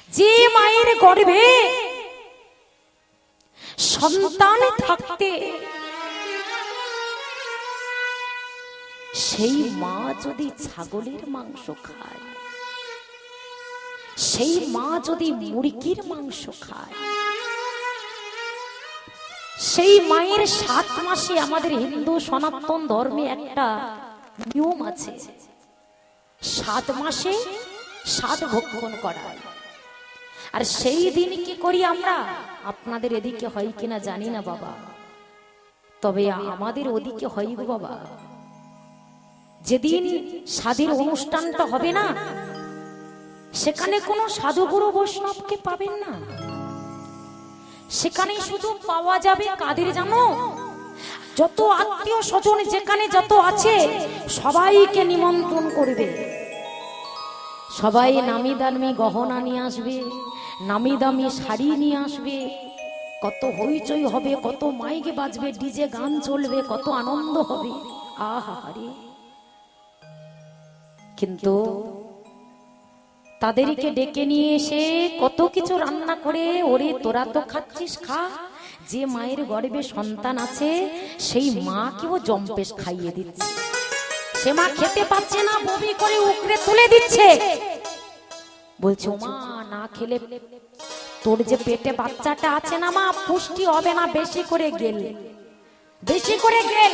যে মায়ের গর্ভে সন্তান থাকতে সেই মা যদি ছাগলের মাংস খায়, সেই মা যদি মুরগির মাংস খায়, সেই মায়ের 7 মাসে আমাদের হিন্দু সনাতন ধর্মে একটা নিয়ম আছে, 7 মাসে 7 ভক্ষণ করা। আর সেই দিন কি করি আমরা? আপনাদের এদিকে হয় কিনা জানি না বাবা, তবে আমাদের ওদিকে হয় গো বাবা। যেদিন সাধের অনুষ্ঠানটা হবে না, সেখানে কোনো সাধুগুরু বৈষ্ণবকে পাবেন না। সেখানে শুধু পাওয়া যাবে কাদের জানো? যত আত্মীয় স্বজন যেখানে যত আছে সবাইকে নিমন্ত্রণ করবে। সবাই নামি দামি গহনা নিয়ে আসবে, নামি দামি শাড়ি নিয়ে আসবে, কত হইচই হবে, কত মাইকে বাজবে, ডিজে গান চলবে, কত আনন্দ হবে। আহা রে! কিন্তু তাদেরকে ডেকে নিয়ে এসে কত কিছু রান্না করে, ওরে তোরা তো খাচ্ছিস, খা। যে মায়ের গর্ভে সন্তান আছে সেই মাকেও জম্পেশ খাইয়ে দিচ্ছে। সে মা খেতে পাচ্ছে না, বমি করে উকড়ে তুলে দিচ্ছে, বলছে ও মা না খেলে তোর যে পেটে বাচ্চাটা আছে না মা, পুষ্টি হবে না, বেশি করে গেল, বেশি করে গেল।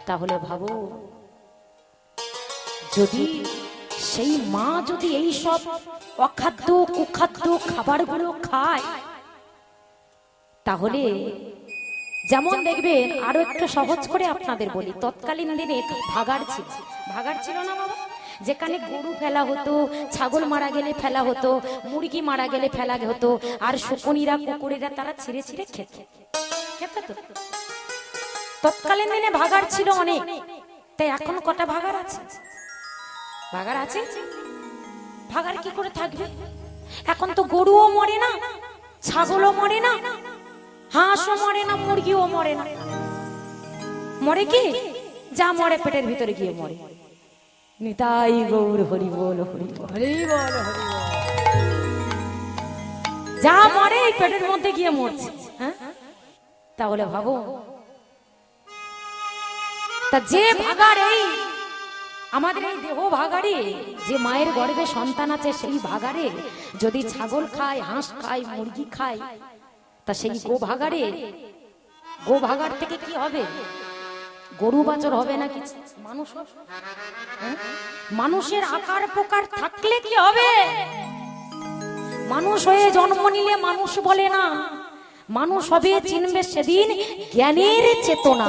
তাহলে ভাবো, যদি সেই মা যদি এই সব অখাদ্য কুখাদ্য খাবারগুলো খায়, তাহলে যেমন দেখবেন, আরো একটু সহজ করে আপনাদের বলি, তৎকালীন দিনে ভাগাড় ছিল, ভাগাড় ছিল না বাবা? যেখানে গরু ফেলা হতো, ছাগল মারা গেলে ফেলা হতো, মুরগি মারা গেলে ফেলা হতো, আর শকুনিরা কুকুরেরা তারা ছিঁড়ে ছিঁড়ে খেত, খেত তো। তৎকালীন দিনে ভাগাড় ছিল অনেক। তাই এখন কটা ভাগাড় আছে? ভাগাড় আছে? ভাগাড় কি করে থাকবে? এখন তো গরুও মরে না, ছাগলও মরে না, হাঁসও মরে না, মুরগিও মরে না। মরে কি? যা মরে পেটের ভিতরে গিয়ে মরে। নিতাই গৌর হরি বল, হরি বল, হরি বল, হরি বল। যা মরে এই পেটের মধ্যে গিয়ে মরছে। হ্যাঁ, তাহলে ভাবো, তা যে ভাগাড়, এই আমাদের এই দেহ ভাগাড়ে যে মায়ের গর্ভে সন্তান আছে, সেই ভাগাড়ে যদি ছাগল খায়, হাঁস খায়, মুরগি খায়, তা সেই গো ভাগাড় থেকে কি হবে? গরু বাছর হবে না কিছু, মানুষ হবে। মানুষের আকার প্রকার থাকলে কি হবে? মানুষ হয়ে জন্ম নিলে মানুষ বলে না, মানুষ হবে চিনবে সেদিন জ্ঞানের চেতনা।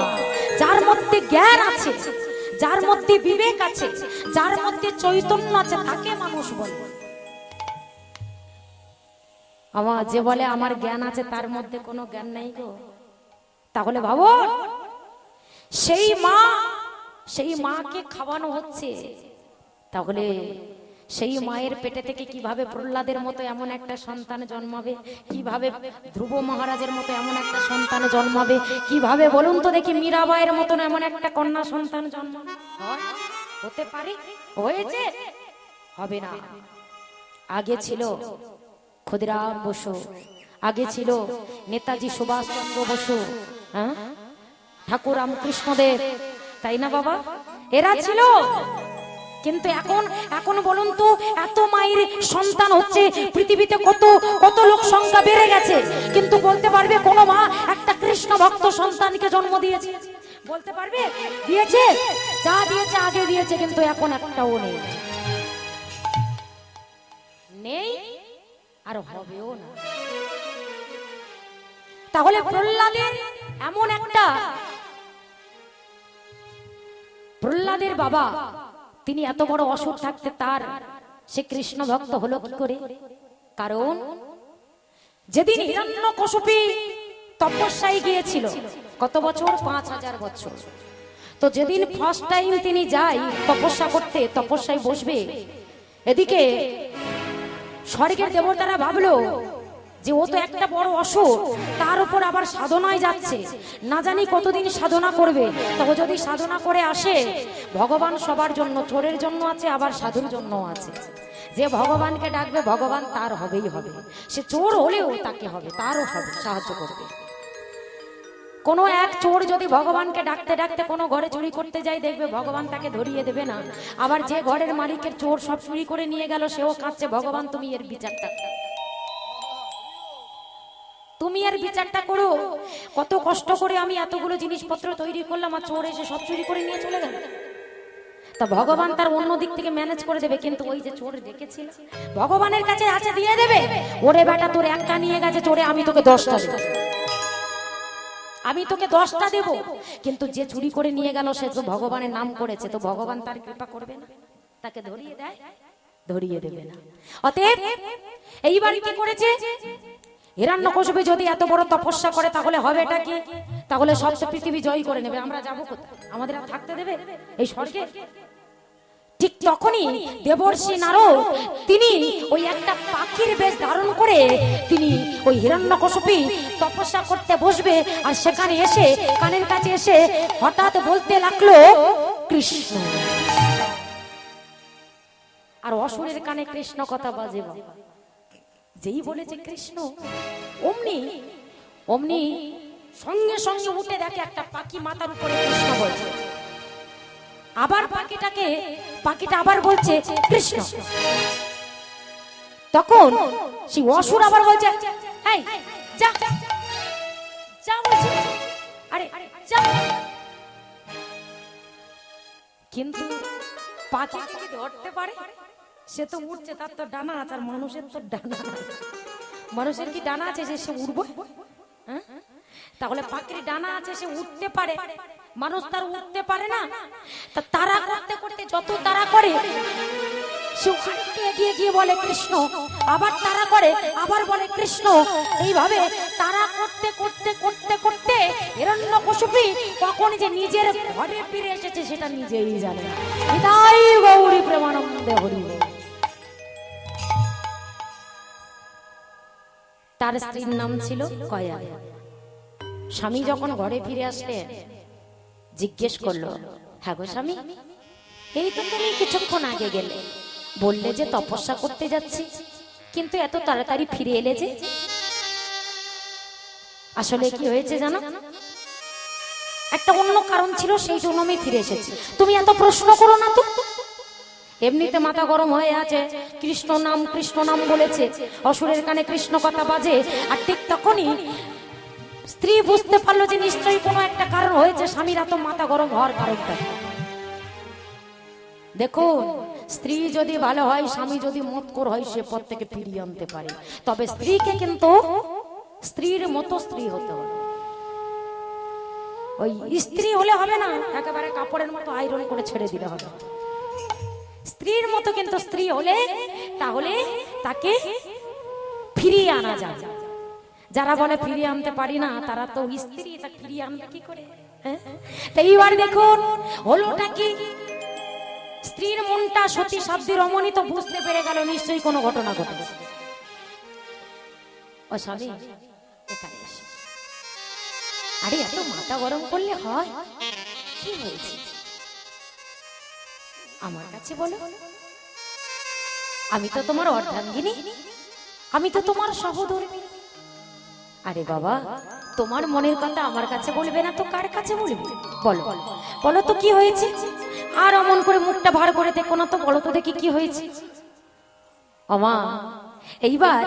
যার মধ্যে জ্ঞান আছে, যার মধ্যে বিবেক আছে, যার মধ্যে চৈতন্য আছে, তাকে মানুষ বলে। আমার যে বলে আমার জ্ঞান আছে, তার মধ্যে কোনো জ্ঞান নাই গো। তাহলে ভাবো, সেই মাকে খাওয়ানো হচ্ছে, তাহলে সেই মায়ের পেটে থেকে কিভাবে প্রহ্লাদের মতো এমন একটা সন্তান জন্মাবে? কিভাবে ধ্রুব মহারাজের মতো এমন একটা সন্তান জন্মাবে? কিভাবে বলুন তো দেখি মীরাবাইয়ের মতন এমন একটা কন্যা সন্তান জন্মাবে? হতে পারে? হয়েছে? হবে না। আগে ছিল ক্ষুদিরাম বসু, আগে ছিল নেতাজি সুভাষচন্দ্র বসু, হ্যাঁ, ঠাকুর রামকৃষ্ণদেব, তাই না বাবা? এরা ছিল। কিন্তু এখন বলুন তো, এত মায়ের সন্তান হচ্ছে পৃথিবীতে, কত কত লোক সংখ্যা বেড়ে গেছে, কিন্তু বলতে পারবে কোন মা একটা কৃষ্ণ ভক্ত সন্তানকে জন্ম দিয়েছে? বলতে পারবে? দিয়েছে? যা দিয়েছে আগে দিয়েছে, কিন্তু এখন একটাও নেই, নেই আর হবেও না। তাহলে প্রহ্লাদের এমন একটা, প্রহ্লাদের বাবা তিনি এত বড় অসুর থাকতে তার সে কৃষ্ণ ভক্ত হলো কি করে? কারণ যেদিন হিরণ্যকশিপু তপস্যায় গিয়েছিল, কত বছর? 5000 বছর। তো যেদিন ফার্স্ট টাইম তিনি যায় তপস্যা করতে, তপস্যায় বসবে, এদিকে স্বর্গের দেবতারা ভাবলো যে ও তো একটা বড় অসুর, তার উপর আবার সাধনায় যাচ্ছে, না জানি কতদিন সাধনা করবে। তবে যদি সাধনা করে আসে, ভগবান সবার জন্য, চোরের জন্য আছে, আবার সাধুর জন্য আছে। যে ভগবানকে ডাকবে ভগবান তার হবেই হবে, সে চোর হলেও তাকে হবে, তারও হবে, সাহায্য করবে। কোনো এক চোর যদি ভগবানকে ডাকতে ডাকতে কোনো ঘরে চুরি করতে যায়, দেখবে ভগবান তাকে ধরিয়ে দেবে না। আবার যে ঘরের মালিকের চোর সব চুরি করে নিয়ে গেল, সেও কাঁদছে, ভগবান তুমি এর বিচারটা, তুমি এর বিচারটা করো। কত কষ্ট করে আমি এতগুলো জিনিসপত্র তৈরি করলাম, আর চোর এসে সব চুরি করে নিয়ে চলে গেল। তা ভগবান তার অন্য দিক থেকে ম্যানেজ করে দেবে, কিন্তু ওই যে চোর ডেকেছিল ভগবানের কাছে আছে দিয়ে দেবে, ওরে বেটা তোর একটা নিয়ে গেছে চোরে, আমি তোকে 10টা দেব, আমি তোকে 10টা দেব। কিন্তু যে চুরি করে নিয়ে গেল সে তো ভগবানের নাম করেছে, তো ভগবান তার কৃপা করবে না, তাকে ধরিয়ে দেয়, ধরিয়ে দেবে না। অতএব এইবার কি করেছে, হিরণ্যকশিপু যদি এত বড় তপস্যা করে তাহলে হবেটা কি, তাহলে সব পৃথিবী জয় করে নেবে, আমরা যাবো কোথায়, আমাদের আর থাকতে দেবে এই স্বর্গে? ঠিক তখনই দেবর্ষি নারদ তিনি ওই একটা পাখির বেশ ধারণ করে তিনি ওই হিরণ্যকশিপু তপস্যা করতে বসবে, আর সেখানে এসে কানের কাছে এসে হঠাৎ বলতে লাগলো কৃষ্ণ। আর অসুরের কানে কৃষ্ণ কথা বাজে, যেই বলেছে কৃষ্ণ অমনি অমনি সঙ্গে সঙ্গে উঠে দেখে একটা পাখি মাথার উপরে কৃষ্ণ বলছে। আবার পাখিটা আবার বলছে কৃষ্ণ। তখন সেই অসুর আবার বলছে এই যা যা বলছে, আরে যা। কিন্তু পাখি কি ধরতে পারে? সে তো উঠছে, তার তো ডানা আছে, আর মানুষের তো ডানা নাই। মানুষের কি ডানা আছে যে সে উড়বে? তাহলে পাখির ডানা আছে, সে উঠতে পারে, মানুষ তার উঠতে পারে না। তা তারা করতে করতে যত তারা করে, সে আরেকটু এগিয়ে গিয়ে বলে কৃষ্ণ, আবার তারা করে, আবার বলে কৃষ্ণ। এইভাবে তারা করতে করতে করতে করতে হিরণ্যকশিপু কখন যে নিজের ঘরে ফিরে এসেছে সেটা নিজেই জানে না। হৃদয় গৌরী প্রেমানন্দে হরি। তার স্ত্রীর নাম ছিল কয়া। স্বামী যখন ঘরে ফিরে আসলে জিজ্ঞেস করলো, হ্যাঁ গো স্বামী, এই তো তুমি কিছুক্ষণ আগে গেলে, বললে যে তপস্যা করতে যাচ্ছি, কিন্তু এত তাড়াতাড়ি ফিরে এলে যে? আসলে কি হয়েছে জানো? একটা অন্য কারণ ছিল, সেই জন্য আমি ফিরে এসেছি। তুমি এত প্রশ্ন করো না তো। এমনিতে মাথা গরম হয়ে আছে, কৃষ্ণ নাম বলেছে, অসুরের কানে কৃষ্ণ কথা বাজে। আর ঠিক তখনই স্ত্রী বুঝতে পারলো যে নিশ্চয়ই কোনো একটা কারণ হয়েছে, স্বামীর এত মাথা গরম হওয়ার কারণটা। দেখুন, স্ত্রী যদি ভালো হয়, স্বামী যদি মতখোর হয়, সে পথ থেকে ফিরিয়ে আনতে পারে। তবে স্ত্রীকে কিন্তু স্ত্রীর মতো স্ত্রী হতে হবে। ওই স্ত্রী হলে হবে না, একেবারে কাপড়ের মতো আয়রন করে ছেড়ে দিলে হবে। স্ত্রীর মতো কিন্তু স্ত্রী হলে তাহলে তাকে ফিরিয়ে আনা যায়। যারা বলে ফিরিয়ে আনতে পারি না, তারা তো স্ত্রী, তাকে ফিরিয়ে আনবে কি করে? এইবার দেখুন হলোটা কি, স্ত্রীর মনটা সতী সাধ্বী রমণী তো বুঝতে পেরে গেল নিশ্চয়ই কোনো ঘটনা ঘটেছে। ও স্বামী এখানে এসো। আরে এত মাথা গরম করলে হয়? কি হয়েছে আমার কাছে বলো। আমি তো তোমার অর্ধাঙ্গিনী, আমি তো তোমার সহধর্মিনী। আরে বাবা, তোমার মনের কথা আমার কাছে বলবে না তো কার কাছে বলবে? বলো বলো তো কি হয়েছে? আর অমন করে মুখটা ভার করে দেখো না তো, বলো তো দেখি কি হয়েছে। ওমা, এইবার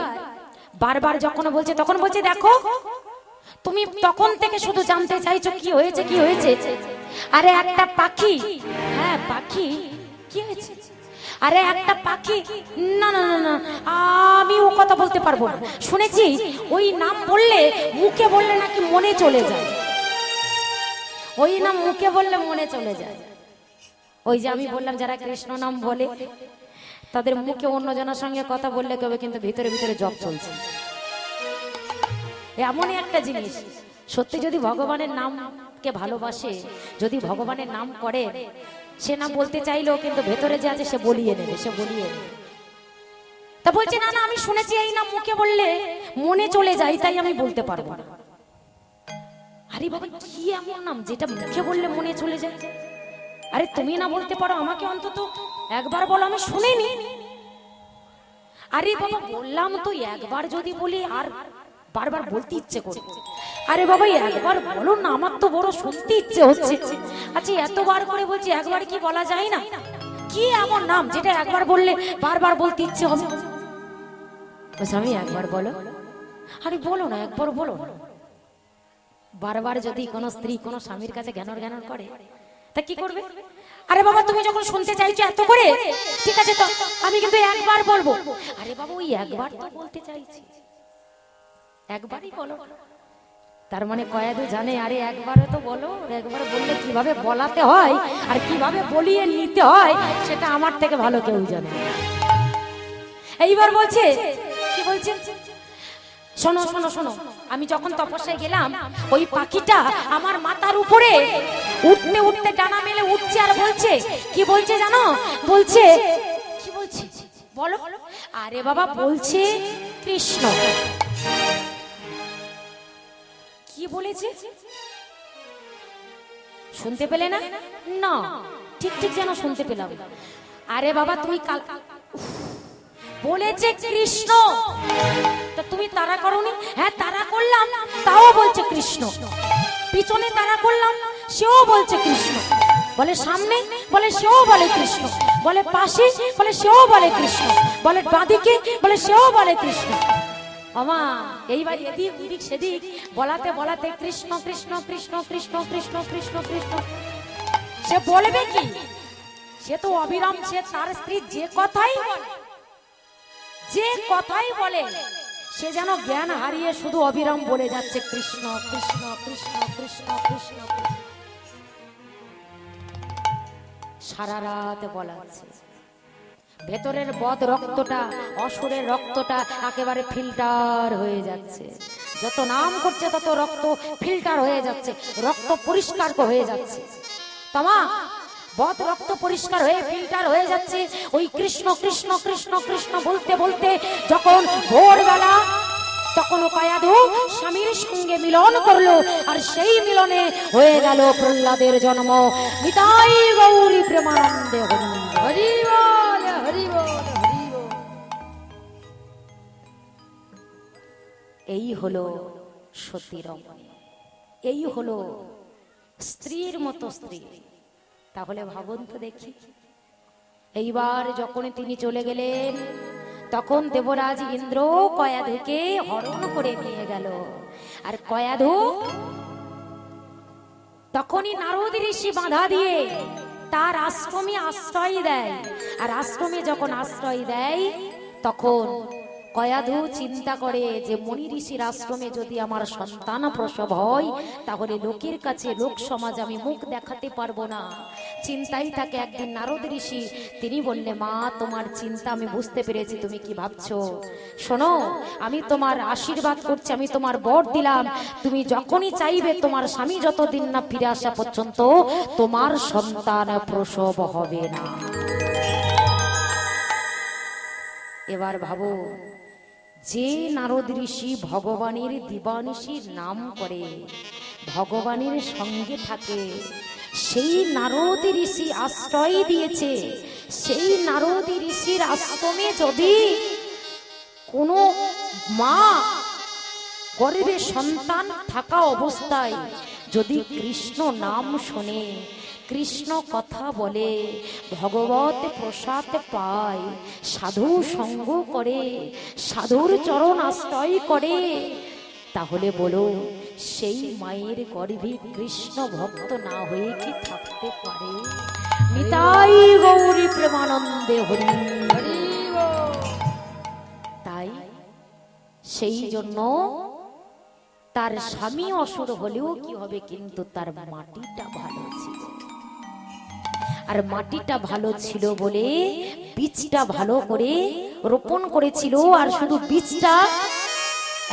বারবার যখন বলছে তখন বলছে দেখো, তুমি তখন থেকে শুধু জানতে চাইছো কি হয়েছে কি হয়েছে। আরে একটা পাখি, হ্যাঁ পাখি, কি হয়েছে? আরে একটা পাখি, না না না না, আমি ও কথা বলতে পারবো না। শুনেছি ওই নাম বললে, মুখে বললে নাকি মনে চলে যায়। ওই নাম মুখে বললে মনে চলে যায়। ওই যে আমি বললাম যারা কৃষ্ণ নাম বলে, তাদের মুখে অন্যজনের সঙ্গে কথা বললে কবে, কিন্তু ভিতরে ভিতরে জপ চলছে। এমনই একটা জিনিস, সত্যি যদি ভগবানের নামকে ভালোবাসে, যদি ভগবানের নাম করে, সে না বলতে চাইলেও কিন্তু ভেতরে যে আছে সে বলিয়ে নেবে, সে বলিয়ে নেবে। তা বলছে না না, আমি শুনেছি এই নাম মুখে বললে মনে চলে যায়, তাই আমি বলতে পারবো না। আরে বাবা, কি এমন নাম যেটা মুখে বললে মনে চলে যায়? আরে তুমি না বলতে পারো, আমাকে অন্তত একবার বলো, আমি শুনিনি। আরে বাবা বললাম তো একবার যদি বলি আর বারবার বলতে ইচ্ছে করে। আরে বাবা একবার বলো না, আমার তো বড় শুনতে ইচ্ছে হচ্ছে। আচ্ছা এতবার করে বলছি, একবার কি বলা যায় না? কি এমন নাম যেটা একবার বললে বারবার বলতে ইচ্ছে হবে? স্বামী একবার বলো। আরে বলো না, একবার বলো না। বারবার যদি কোনো স্ত্রী কোনো স্বামীর কাছে জ্ঞানর জ্ঞানর করে তা কি করবে? আরে বাবা তুমি যখন শুনতে চাইছো এত করে, ঠিক আছে তো আমি কিন্তু একবার বলবো। আরে বাবা ওই একবার তো বলতে চাইছি, একবারই বলো। তার মানে কয়াদু জানে আরে একবারে তো বলো, একবার বললে কিভাবে বলাতে হয় আর কিভাবে বলিয়ে নিতে হয় সেটা আমার থেকে ভালো কেউ জানে। এইবার বলছে, কি বলছে? শোনো শোনো শোনো, আমি যখন তপস্যায় গেলাম ওই পাখিটা আমার মাথার উপরে উঠতে উঠতে ডানা মেলে উঠছে আর বলছে, কি বলছে জানো? বলছে, কি বলছে বলো? আরে বাবা বলছে কৃষ্ণ। কি বলেছে শুনতে পেলে না? না ঠিক ঠিক যেন শুনতে পেলাম। আরে বাবা তুমি কাল বলেছে কৃষ্ণ, তো তুমি তারা করোনি? হ্যাঁ তারা করলাম, তাও বলছে কৃষ্ণ। পিছনে তারা করলাম, সেও বলছে কৃষ্ণ। বলে সামনে, বলে সেও বলে কৃষ্ণ। বলে পাশে, বলে সেও বলে কৃষ্ণ। বলে বাঁদিকে, বলে সেও বলে কৃষ্ণ। আমা এইবার এদিক ওদিক সেদিক বলাতে বলাতে কৃষ্ণ কৃষ্ণ কৃষ্ণ কৃষ্ণ কৃষ্ণ কৃষ্ণ কৃষ্ণ। সে বলবে কি? সে তো অবিরাম, সে তার স্ত্রী যে কথাই বলে, যে কথাই বলে সে যেন জ্ঞান হারিয়ে শুধু অবিরাম বলে যাচ্ছে কৃষ্ণ কৃষ্ণ কৃষ্ণ কৃষ্ণ কৃষ্ণ। সারা রাত বলাচ্ছে, ভেতরের বদ রক্তটা, অসুরের রক্তটা একেবারে ফিল্টার হয়ে যাচ্ছে। যত নাম করছে তত রক্ত ফিল্টার হয়ে যাচ্ছে, রক্ত পরিষ্কার হয়ে যাচ্ছে। তামা বদ রক্ত পরিষ্কার হয়ে ফিল্টার হয়ে যাচ্ছে। ওই কৃষ্ণ কৃষ্ণ কৃষ্ণ কৃষ্ণ বলতে বলতে যখন ভোরবেলা, তখন কয়াধু স্বামীর সঙ্গে মিলন করলো, আর সেই মিলনে হয়ে গেল প্রহ্লাদের জন্ম। নিতাই গৌরী প্রেমানন্দে হরি বল হরি বল হরি বল। এই হলো সতী রমণী, এই হলো স্ত্রীর মতো স্ত্রী। তাহলে ভাবুন তো দেখি, এইবার যখন তিনি চলে গেলেন তখন দেবরাজ ইন্দ্র কয়াধুকে হরণ করে নিয়ে গেল। আর কয়াধু তখনই নারদ ঋষি বাধা দিয়ে তার আশ্রমে আশ্রয় দেয়। আর আশ্রমে যখন আশ্রয় দেয় তখন কয়াধু চিন্তা করে যে মনি ঋষির আশ্রমে যদি আমার সন্তান প্রসব হয় তাহলে লোকের কাছে, লোক সমাজ আমি মুখ দেখাতে পারবো না। চিন্তাই থাকে। একদিন নারদ ঋষি তিনি বললে, মা তোমার চিন্তা আমি বুঝতে পেরেছি, তুমি কি ভাবছো। শোনো আমি তোমার আশীর্বাদ করছি, আমি তোমার বর দিলাম, তুমি যখনই চাইবে তোমার স্বামী যতদিন না ফিরে আসা পর্যন্ত তোমার সন্তান প্রসব হবে না। এবার ভাবো, যে নারদ ঋষি ভগবানের দিবানিশির নাম করে, ভগবানের সঙ্গে থাকে, সেই নারদ ঋষি আশ্রয় দিয়েছে। সেই নারদ ঋষির আশ্রমে যদি কোনো মা গর্ভে সন্তান থাকা অবস্থায় যদি কৃষ্ণ নাম শোনে, কৃষ্ণ কথা বলে, ভগবত প্রসাদ পায়, সাধু সঙ্গ করে, সাধুর চরণ আশ্রয় করে, তাহলে বলো সেই মায়ের গর্ভে কৃষ্ণ ভক্ত না হয়ে কি থাকতে পারে? নিতাই গৌরী প্রেমানন্দে হরি হরি। তাই সেই জন্য তার স্বামী অসুর হলেও কি হবে, কিন্তু তার মাটিটা ভালো ছিল। আর মাটিটা ভালো ছিল বলে বীজটা ভালো করে রোপণ করেছিল। আর শুধু বীজটা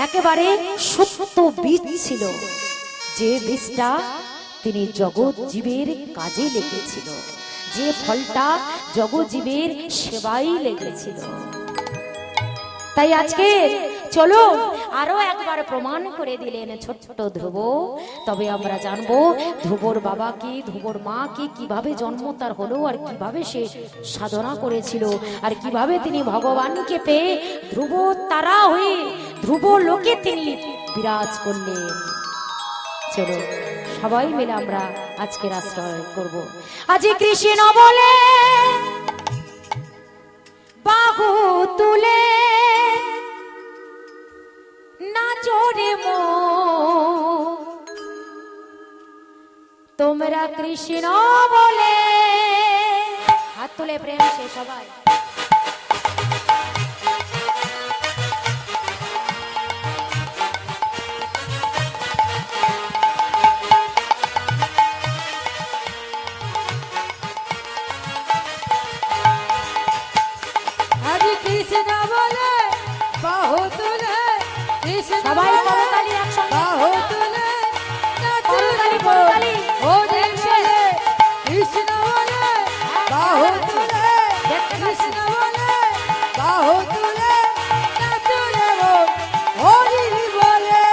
একেবারে সত্য বীজ ছিল, যে বীজটা তিনি জগৎ জীবের কাজে লেগেছিল, যে ফলটা জগৎ জীবের সেবাই লেগেছিল। তাই আজকে চলো আরো একবার প্রমাণ করে দিলেন ছোট্ট ধ্রুব। তবে আমরা জানবো ধ্রুবর বাবা কি, ধ্রুবর মা কি, কিভাবে জন্ম তার হলো, আর কিভাবে সে সাধনা করেছিল, আর কিভাবে তিনি ভগবানকে পেয়ে ধ্রুব তারা হয়ে ধ্রুব লোকে তিনি বিরাজ করলেন। চলো সবাই মিলে আমরা আজকের আশ্রয় করব। আজি কৃষ্ণ বলে বাহু তুলে নাচো রে মো, তোমরা কৃষ্ণ বলে হাত তুলে প্রেম সে সবাই। সবাই করতালি একসঙ্গে, বাহু তুলে করতালি করতালি ও দেখলে কৃষ্ণ বলে বাহু তুলে, কৃষ্ণ বলে বাহু তুলে নাচো রে হরি বলে।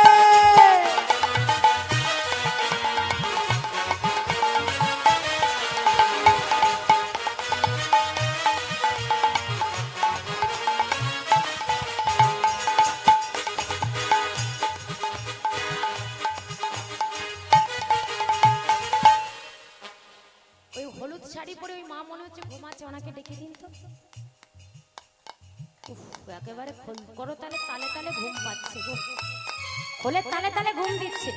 শাড়ি পরে ওই মা মনে হচ্ছে ঘুমাচ্ছে, ওনাকে ডেকে দিন তো। একেবারে করো তালে তালে তালে ঘুম পাচ্ছে, খোলে তালে তালে ঘুম দিচ্ছে।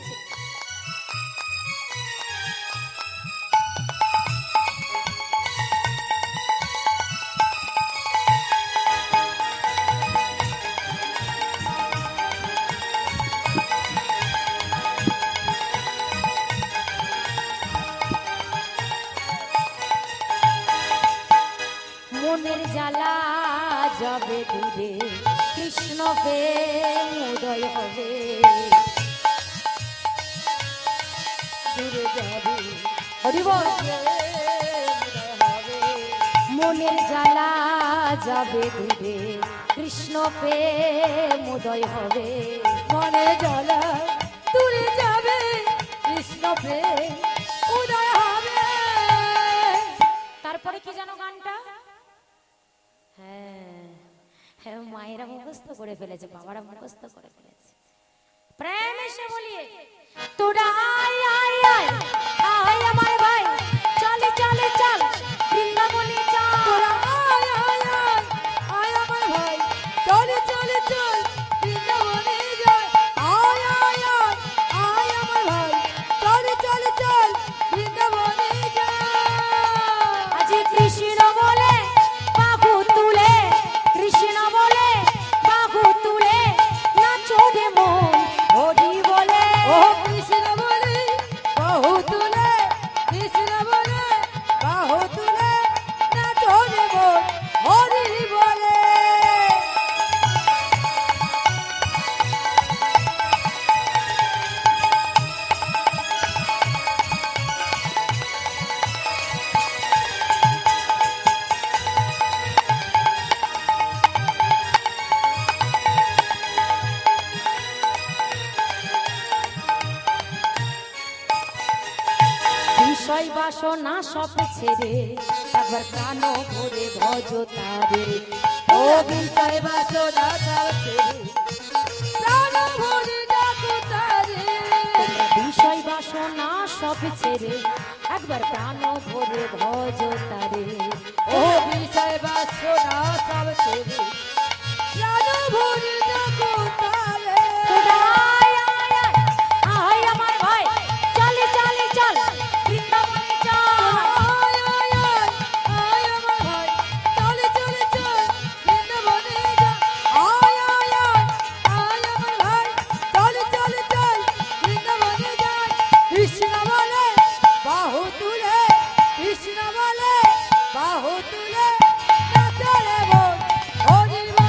মনের জ্বালা যাবে দূরে, কৃষ্ণ প্রেম উদয় হবে, দূরে যাবে হরি বল। মনের জ্বালা যাবে দূরে, কৃষ্ণ প্রেম উদয় হবে, মনের জ্বালা দূরে যাবে, কৃষ্ণ প্রেম উদয় হবে। তারপরে কি জানো গানটা? হ্যাঁ, মায়েরা মুখস্থ করে ফেলেছে, বাবারা মুখস্থ করে ফেলেছে। প্রেম এসে বলিয়ে তোরা আয় আয় আয় আয় আমার ভাই, চলে চলে চল বৃন্দাবনে চল। তোরা আয় আয় আয় আয় আমার ভাই, চলে চলে চল বৃন্দাবনে যাই। আয় আয় আয় আয় আমার ভাই, চলে চলে চল বৃন্দাবনে যাই। আজি কৃষ্ণ বলে বাহু তুলে, কৃষ্ণ বলে বাহু তুলে নাচো রে মন হরি বলে। ও কৃষ্ণ বলে বাহু তুলে, কৃষ্ণ বলে বাহু তুলে নাচো রে মন হরি বলে। বিষয় বাসনা সব ছেড়ে একবার প্রাণ ভরে ভজ তারে। ও বিষয় বাসনা সব ছেড়ে প্রাণ ভরে ডাকো তারে। তোমরা বিষয় বাসনা সব ছেড়ে একবার প্রাণ ভরে ভজ তারে। ও বিষয় বাসনা সব ছেড়ে প্রাণ ভরে ডাকো তারে। আয় আয় আয় আয় আমার ভাই, চলে চলে চল বৃন্দাবনে চল। আয় আয় আয় আয় আমার ভাই, চলে চলে চল বৃন্দাবনে যাই। আয় আয় আয় আয় আমার ভাই, চলে চলে চল বৃন্দাবনে যাই। কৃষ্ণ বলে বাহু তুলে, কৃষ্ণ বলে বাহু তুলে নাচো রে মন হরি বলে।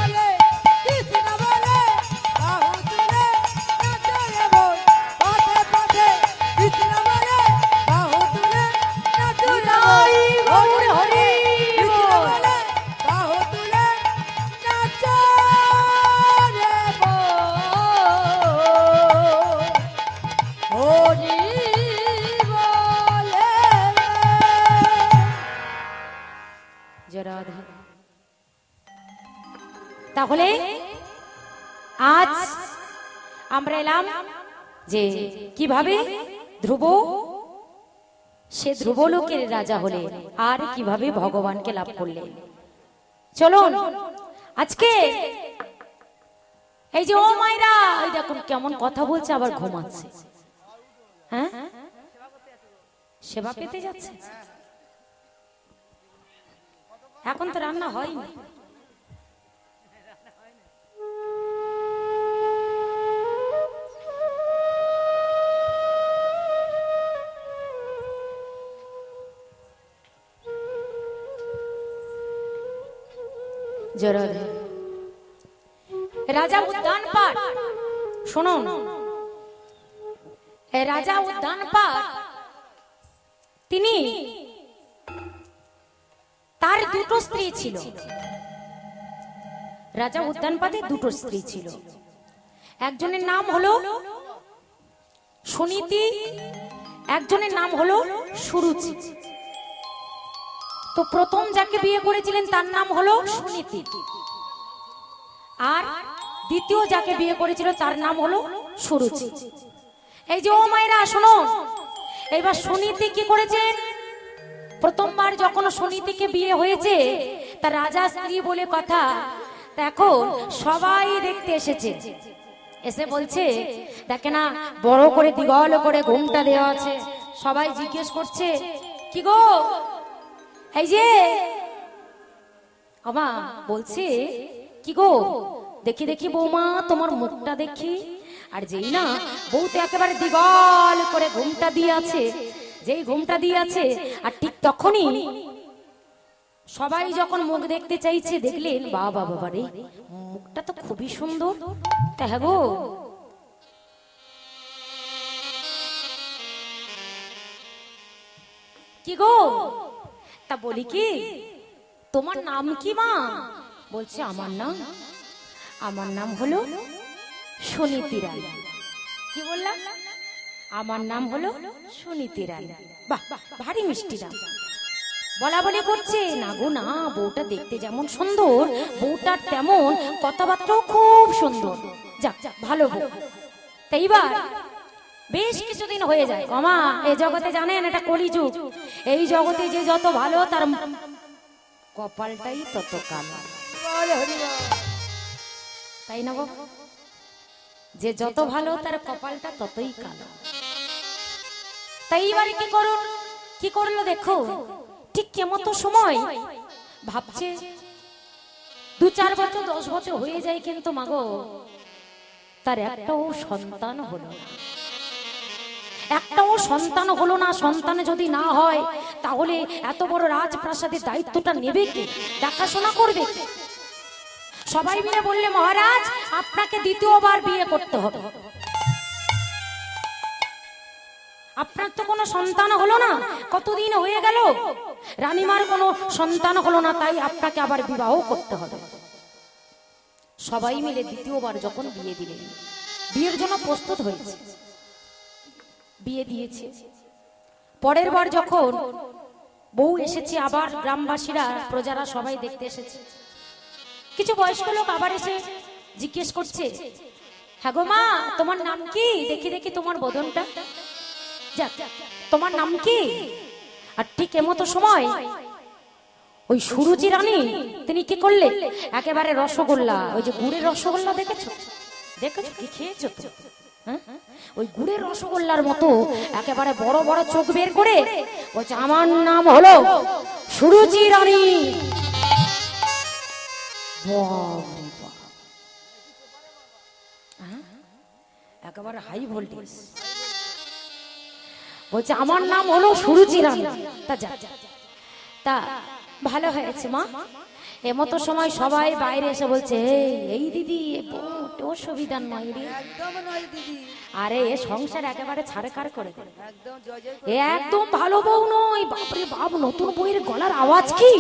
তাহলে আজ আমরা এলাম যে কিভাবে ধ্রুব সে ধ্রুবলোকের রাজা হলেন আর কিভাবে ভগবানকে লাভ করলেন। চলুন আজকে এই যে ও মাইরা এই দেখুন কেমন কথা বলছে আবার ঘুমাচ্ছে। হ্যাঁ সেবা পেতে যাচ্ছে, এখন তো রান্না হয়নি। রাজা উদ্যান পাঠ শুনুন, রাজা উদ্যান পাঠ তিনি তার দুটো স্ত্রী ছিল। রাজা উদ্যান পাঠে দুটো স্ত্রী ছিল, একজনের নাম হলো সুনীতি, একজনের নাম হলো সুরুচি। তো প্রথম যাকে বিয়ে করেছিলেন তার নাম হলো সুনীতি, আর দ্বিতীয় যাকে বিয়ে করেছিল তার নাম হলো সুরুচি। এই যে ও মায়েরা শুনুন, এবার সুনীতি কি করেছেন, প্রথমবার যখন সুনীতিকে বিয়ে হয়েছে তার রাজা স্ত্রী বলে কথা, এখন সবাই দেখতে এসেছে, এসে বলছে দেখে না বড় করে দিগল করে ঘুমটা দেওয়া আছে। সবাই জিজ্ঞেস করছে কি গো, এই যে আমা বলছে কি গো দেখি দেখি বৌমা তোমার মুখটা দেখি। আর যেই না বউতে একেবারে দিগল করে ঘুমটা দিয়ে আছে, যেই ঘুমটা দিয়ে আছে আর ঠিক তখনই সবাই যখন মুখ দেখতে চাইছে দেখলেন বাবা বাবা রে মুখটা তো খুবই সুন্দর। তা হ্যাঁ গো কি গো, তা বলি কি তোমার নাম কি মা? বলছে আমার নাম হলো সুনীতি রায়। কি বললাম? আমার নাম হলো সুনীতি রায়। বাহ ভারী মিষ্টি নাম। বলা বলি করছে না গো না, বউটা দেখতে যেমন সুন্দর বউটার তেমন কথাবার্তাও খুব সুন্দর। যাক ভালো বউ। তাই এইবার বেশ কিছুদিন হয়ে যায়। মামা এই জগতে জানেন এটা কলিযুগ, এই জগতে যে যত ভালো তার কপালটাই তত কালো, তাই না বাবা? যে যত ভালো তার কপালটা ততই কালো। তাই এবারে কি করলো দেখো, ঠিক কেমতো সময় ভাবছে 2-4 বছর 10 বছর হয়ে যায়, কিন্তু মাগো তার একটাও সন্তান হলো না, একটাও সন্তান হলো না। সন্তান যদি না হয় তাহলে এত বড় রাজপ্রাসাদের দায়িত্বটা নেবে কে, দেখাশোনা করবে কে? সবাই মিলে বললে মহারাজ আপনাকে দ্বিতীয়বার বিয়ে করতে হবে, আপনার তো কোনো সন্তান হলো না, কতদিন হয়ে গেল রানীমার কোনো সন্তান হলো না, তাই আপনাকে আবার বিবাহ করতে হবে। সবাই মিলে দ্বিতীয়বার যখন বিয়ে দিলেন, বিয়ের জন্য প্রস্তুত হয়েছে, বিয়ে দিয়েছে। পরের বার যখন বউ এসেছে, আবার গ্রামবাসীরা প্রজারা সবাই দেখতে এসেছে, কিছু বয়স্ক লোক আবার এসে জিজ্ঞেস করছে হ্যাঁ গো মা তোমার নাম কি? দেখি দেখি তোমার বদনটা, যাক তোমার নাম কি? আর ঠিক এমতো সময় ওই সুরুচি রানী তিনি কি করলে একেবারে রসগোল্লা, ওই যে গুড়ের রসগোল্লা দেখেছো কি খেয়েছো তো? ওই গুড়ের রসগোল্লার মতো একেবারে বড় বড় চোখ বের করে বলছে আমার নাম হলো সুরুচি রানী। একেবারে হাই ভোল্টেজ বলছে আমার নাম হলো সুরুচি রানী। তা ভালো হয়েছে মা। এমতো সময় সবাই বাইরে এসে বলছে এই দিদি অসুবিধা নয় রে, আরে এ সংসার একেবারে ছাড়কার করে দেয়, একদম ভালো বউ নয়। বাপরে বাপ, নতুন বউয়ের গলার আওয়াজ কি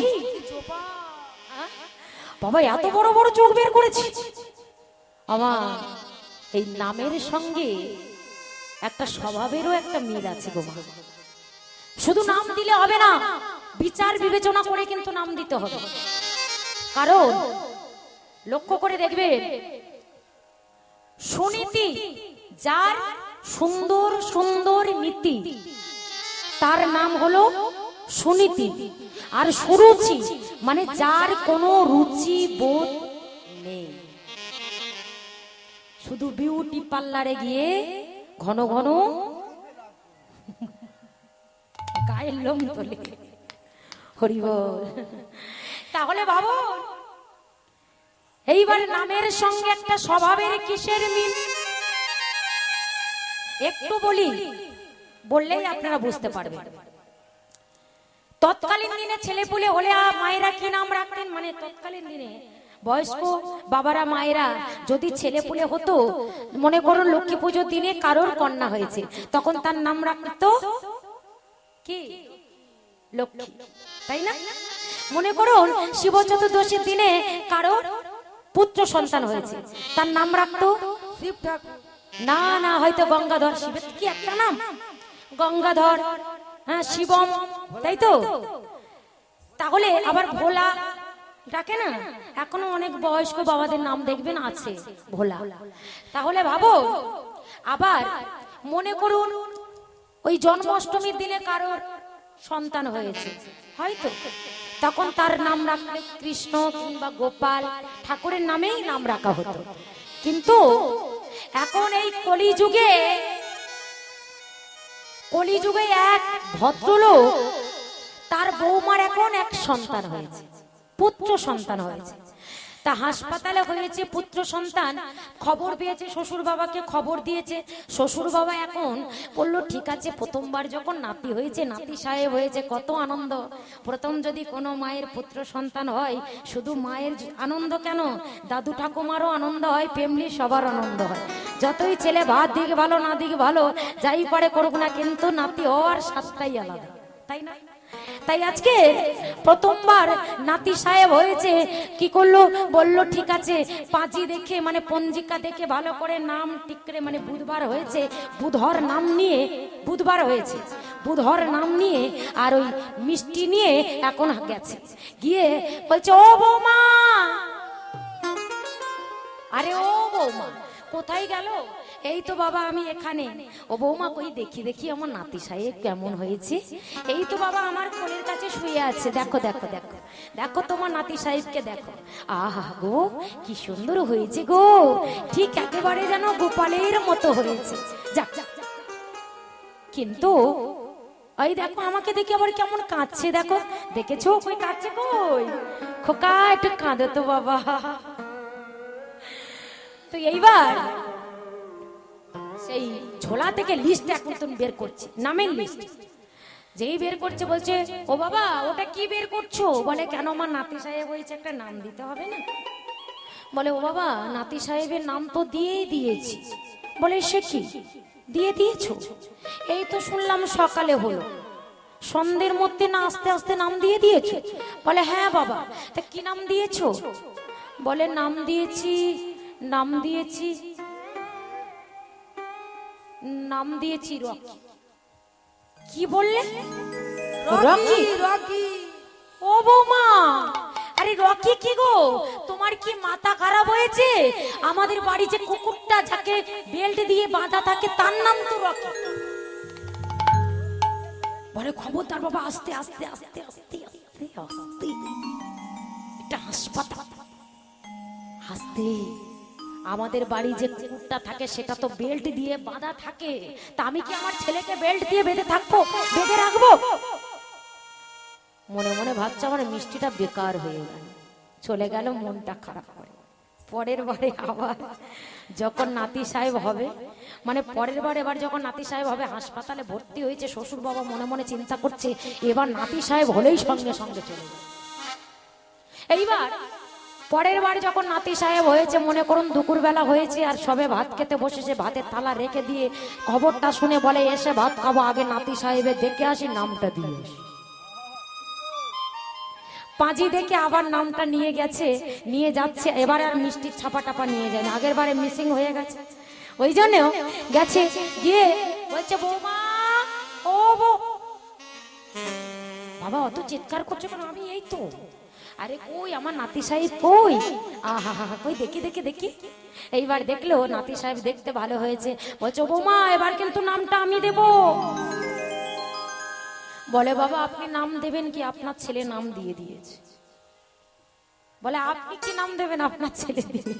বাবা, এত বড় বড় চোখ বের করেছে। আমার এই নামের সঙ্গে একটা স্বভাবেরও একটা মিল আছে গো মা। শুধু নাম দিলে হবে না, বিচার বিবেচনা করে কিন্তু নাম দিতে হবে। কারণ লক্ষ্য করে দেখবেন, সুনীতি যার সুন্দর সুন্দর নীতি তার নাম হলো সুনীতি। আর সুরুচি মানে যার কোনো রুচি বোধ নেই, শুধু বিউটি পার্লারে গিয়ে ঘন ঘন গায়ের লোম তোলে। হরি বল। তাহলে ভাবো, এইবার নামের সঙ্গে একটা স্বভাবের কিসের মিল? একটু বলি, বললেই আপনারা বুঝতে পারবেন। তৎকালীন দিনে ছেলেপুলে হলে মায়েরা কি নাম রাখতেন? মানে তৎকালীন দিনে বয়স্ক বাবারা মায়েরা যদি ছেলেপুলে হতো, মনে করুন লক্ষ্মী পুজোর দিনে কারোর কন্যা হয়েছে, তখন তার নাম রাখতো কি? লক্ষ্মী, তাই না? মনে করুন শিব চতুর্দশীর দিনে কারোর পুত্র সন্তান হয়েছে, তার নাম রাখতো শিব ঠাকুর। না না, হয়তো গঙ্গাধর। শিবের কি একটা নাম, গঙ্গাধর, হ্যাঁ শিবম, তাই তো? তাহলে আবার ভোলা ডাকে না, এখনো অনেক বয়স্ক বাবাদের নাম দেখবেন আছে ভোলা। তাহলে ভাবো, আবার মনে করুন ওই জন্মাষ্টমীর দিনে কারোর সন্তান হয়েছে হয়তো, তখন তার নাম রাখলে কৃষ্ণ কিংবা গোপাল, ঠাকুরের নামেই নাম রাখা হতো। কিন্তু এখন এই কলিযুগে এক ভদ্রলোক, তার বৌমার এখন এক সন্তান হয়েছে, পুত্র সন্তান হয়েছে। তা হাসপাতালে হয়েছে পুত্র সন্তান, খবর পেয়েছে, শ্বশুর বাবাকে খবর দিয়েছে। শ্বশুর বাবা এখন বললো ঠিক আছে, প্রথমবার যখন নাতি হয়েছে, নাতি সাহেব হয়েছে, কত আনন্দ। প্রথম যদি কোনো মায়ের পুত্র সন্তান হয়, শুধু মায়ের আনন্দ কেন, দাদু ঠাকুমারও আনন্দ হয়, ফ্যামিলি সবার আনন্দ হয়। যতই ছেলে ভাত দিক ভালো না দিক ভালো, যাই পারে করুক না, কিন্তু নাতি হওয়ার স্বাদটাই আলাদা, তাই না? তাই আজকে প্রথমবার নাতি সাহেব হয়েছে, কি করলো, বললো ঠিক আছে, পাঁজি দেখে মানে পঞ্জিকা দেখে ভালো করে নাম ঠিক করে, মানে বুধবার হয়েছে, বুধর নাম নিয়ে, বুধবার হয়েছে, বুধর নাম নিয়ে আর ওই মিষ্টি নিয়ে এখন গেছে, গিয়ে বলছে ও বৌমা, আরে ও বৌমা কোথায় গেল? এই তো বাবা আমি এখানে। ও বৌমা কই দেখি দেখি আমার নাতি সাহেব কেমন হয়েছে। এই তো বাবা আমার কোলের কাছে শুয়ে আছে, দেখো দেখো দেখো দেখো তোমার নাতি সাহেবকে দেখো। আহা গো কি সুন্দর হয়েছে গো, ঠিক একেবারে যেন গোপালের মতো হয়েছে। যাক, কিন্তু ওই দেখো আমাকে দেখে আবার কেমন কাঁদছে, দেখো, দেখেছো কই কাঁদছে? কই খোকা একটু কাঁদো তো বাবা। তো এইবার সেই ঝোলা থেকে লিস্ট এখন তুমি বের করছে, নামের লিস্ট। যেই বের করছে বলছে ও বাবা ওটা কি বের করছো? বলে কেন, আমার নাতি সাহেব হয়েছে, একটা নাম দিতে হবে না? বলে ও বাবা নাতি সাহেবের নাম তো দিয়েই দিয়েছি। বলে সে কি দিয়ে দিয়েছো? এই তো শুনলাম সকালে হলো, সন্ধ্যের মধ্যে না আস্তে আস্তে নাম দিয়ে দিয়েছো? বলে হ্যাঁ বাবা। তা কি নাম দিয়েছো? বলে নাম দিয়েছি রকি। কি বললে? রকি? ও বৌমা, আরে রকি কি গো, তোমার কি মাথা খারাপ হয়েছে? আমাদের বাড়ি যে কুকুরটা যাকে বেল্ট দিয়ে বাঁধা থাকে তার নাম তো রকি। বলে খবরদার বাবা, আস্তে আস্তে আস্তে আস্তে আস্তে আস্তে, এটা হাসপাতাল, আস্তে। আমাদের বাড়ি যে কুকুরটা থাকে সেটা তো বেল্ট দিয়ে বাঁধা থাকে, তা আমি কি আমার ছেলেকে বেল্ট দিয়ে বেঁধে থাকবো, বেঁধে রাখবো? মনে মনে ভাবছে আমার মিষ্টিটা বেকার হয়ে গেল, চলে গেল, মনটা খারাপ করে। পরের বারে আবার যখন নাতি সাহেব হবে, মানে পরের বার এবার যখন নাতি সাহেব হবে, হাসপাতালে ভর্তি হয়েছে, শ্বশুর বাবা মনে মনে চিন্তা করছে এবার নাতি সাহেব হলেই সঙ্গে সঙ্গে চলে যাবে। এইবার পরের বার যখন নাতি সাহেব হয়েছে, মনে করুন দুপুর বেলা হয়েছে, আর সবে ভাত খেতে বসেছে, ভাতের থালা রেখে দিয়ে খবরটা শুনে বলে এসে ভাত খাবো, আগে নাতি সাহেবের দেখে আসি, নামটা দিয়ে আসি। পাঁজি দেখে আবার নামটা নিয়ে গেছে, নিয়ে যাচ্ছে, এবার আর মিষ্টির ছাপা টাপা নিয়ে যায় না, আগের বারে মিসিং হয়ে গেছে, ওই জন্যও গেছে, গিয়ে বলছে বৌমা ও বাবা অত চিৎকার করছো কেন? আমি এই তো আরে কই আমার নাতি সাহেব কই? আহা হা কই, দেখি দেখি দেখি। এইবার দেখলো নাতি সাহেব দেখতে ভালো হয়েছে, বলছো বৌমা এবার কিন্তু নামটা আমি দেব। বলে বাবা আপনি নাম দেবেন কি? আপনার ছেলে নাম দিয়ে দিয়েছে। বলে আপনি কি নাম দেবেন? আপনার ছেলে দিবে।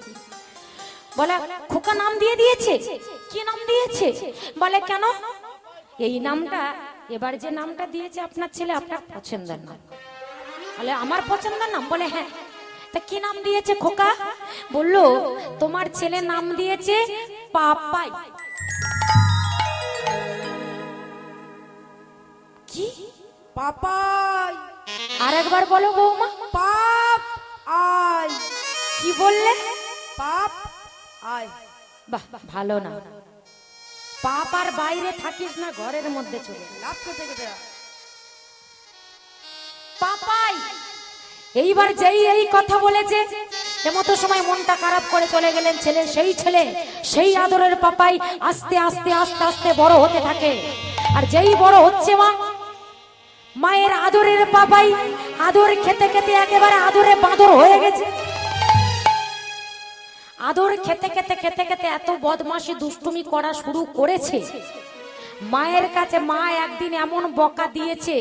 বলে খোকা নাম দিয়ে দিয়েছে। কি নাম দিয়েছে? বলে কেন? এই নামটা, এবার যে নামটা দিয়েছে আপনার ছেলে, আপনার পছন্দের নাম। বলে আমার পছন্দের নাম? বলে হ্যাঁ। তা কি নাম দিয়েছে খোকা? বললো তোমার ছেলে নাম দিয়েছে পাপাই। কি পাপাই? আর একবার বলো বৌমা। পাপ আই। কি বললে? পাপ আই। বাহ ভালো না, পাপ আর বাইরে থাকিস না, ঘরের মধ্যে চলে লাভ করতে গেছে পাপাই। এইবার যেই এই কথা বলেছে, এমতো সময় মনটা খারাপ করে চলে গেলেন ছেলে। সেই আদরের পাপাই আস্তে আস্তে আস্তে আস্তে বড় হতে থাকে। আর যেই বড় হচ্ছে মায়ের আদরের পাপাই আদর খেতে খেতে একেবারে আদরে বাঁদর হয়ে গেছে। আদর খেতে খেতে খেতে খেতে এত বদমাশি দুষ্টুমি করা শুরু করেছে, মায়ের কাছে মা একদিন এমন বকা দিয়েছে,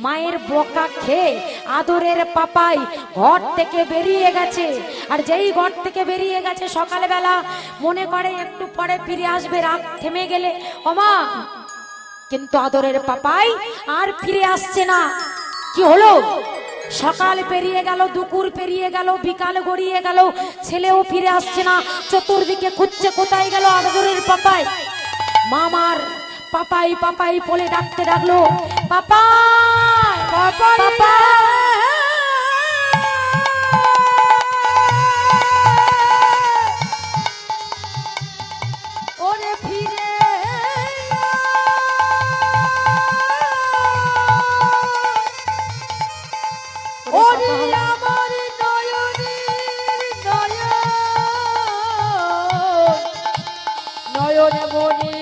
মায়ের বকা খেয়ে আদরের পাপাই ঘর থেকে বেরিয়ে গেছে। আর যেই ঘর থেকে বেরিয়ে গেছে সকালবেলা মনে করে একটু পরে ফিরে আসবে, রাত থেমে গেলে ওমা, কিন্তু আদরের পাপাই আর ফিরে আসছে না। কি হলো? সকাল পেরিয়ে গেল, দুপুর পেরিয়ে গেল, বিকাল গড়িয়ে গেল, ছেলেও ফিরে আসছে না। চতুর্দিকে খুঁজছে কোথায় গেল আদরের পাপাই। মামার পাপাই পাপাই বলে ডাকতে ডাকলো, পাপাই পাপাই পাপাই। ওরে ফিরে ওরে আমার নয়নে মনি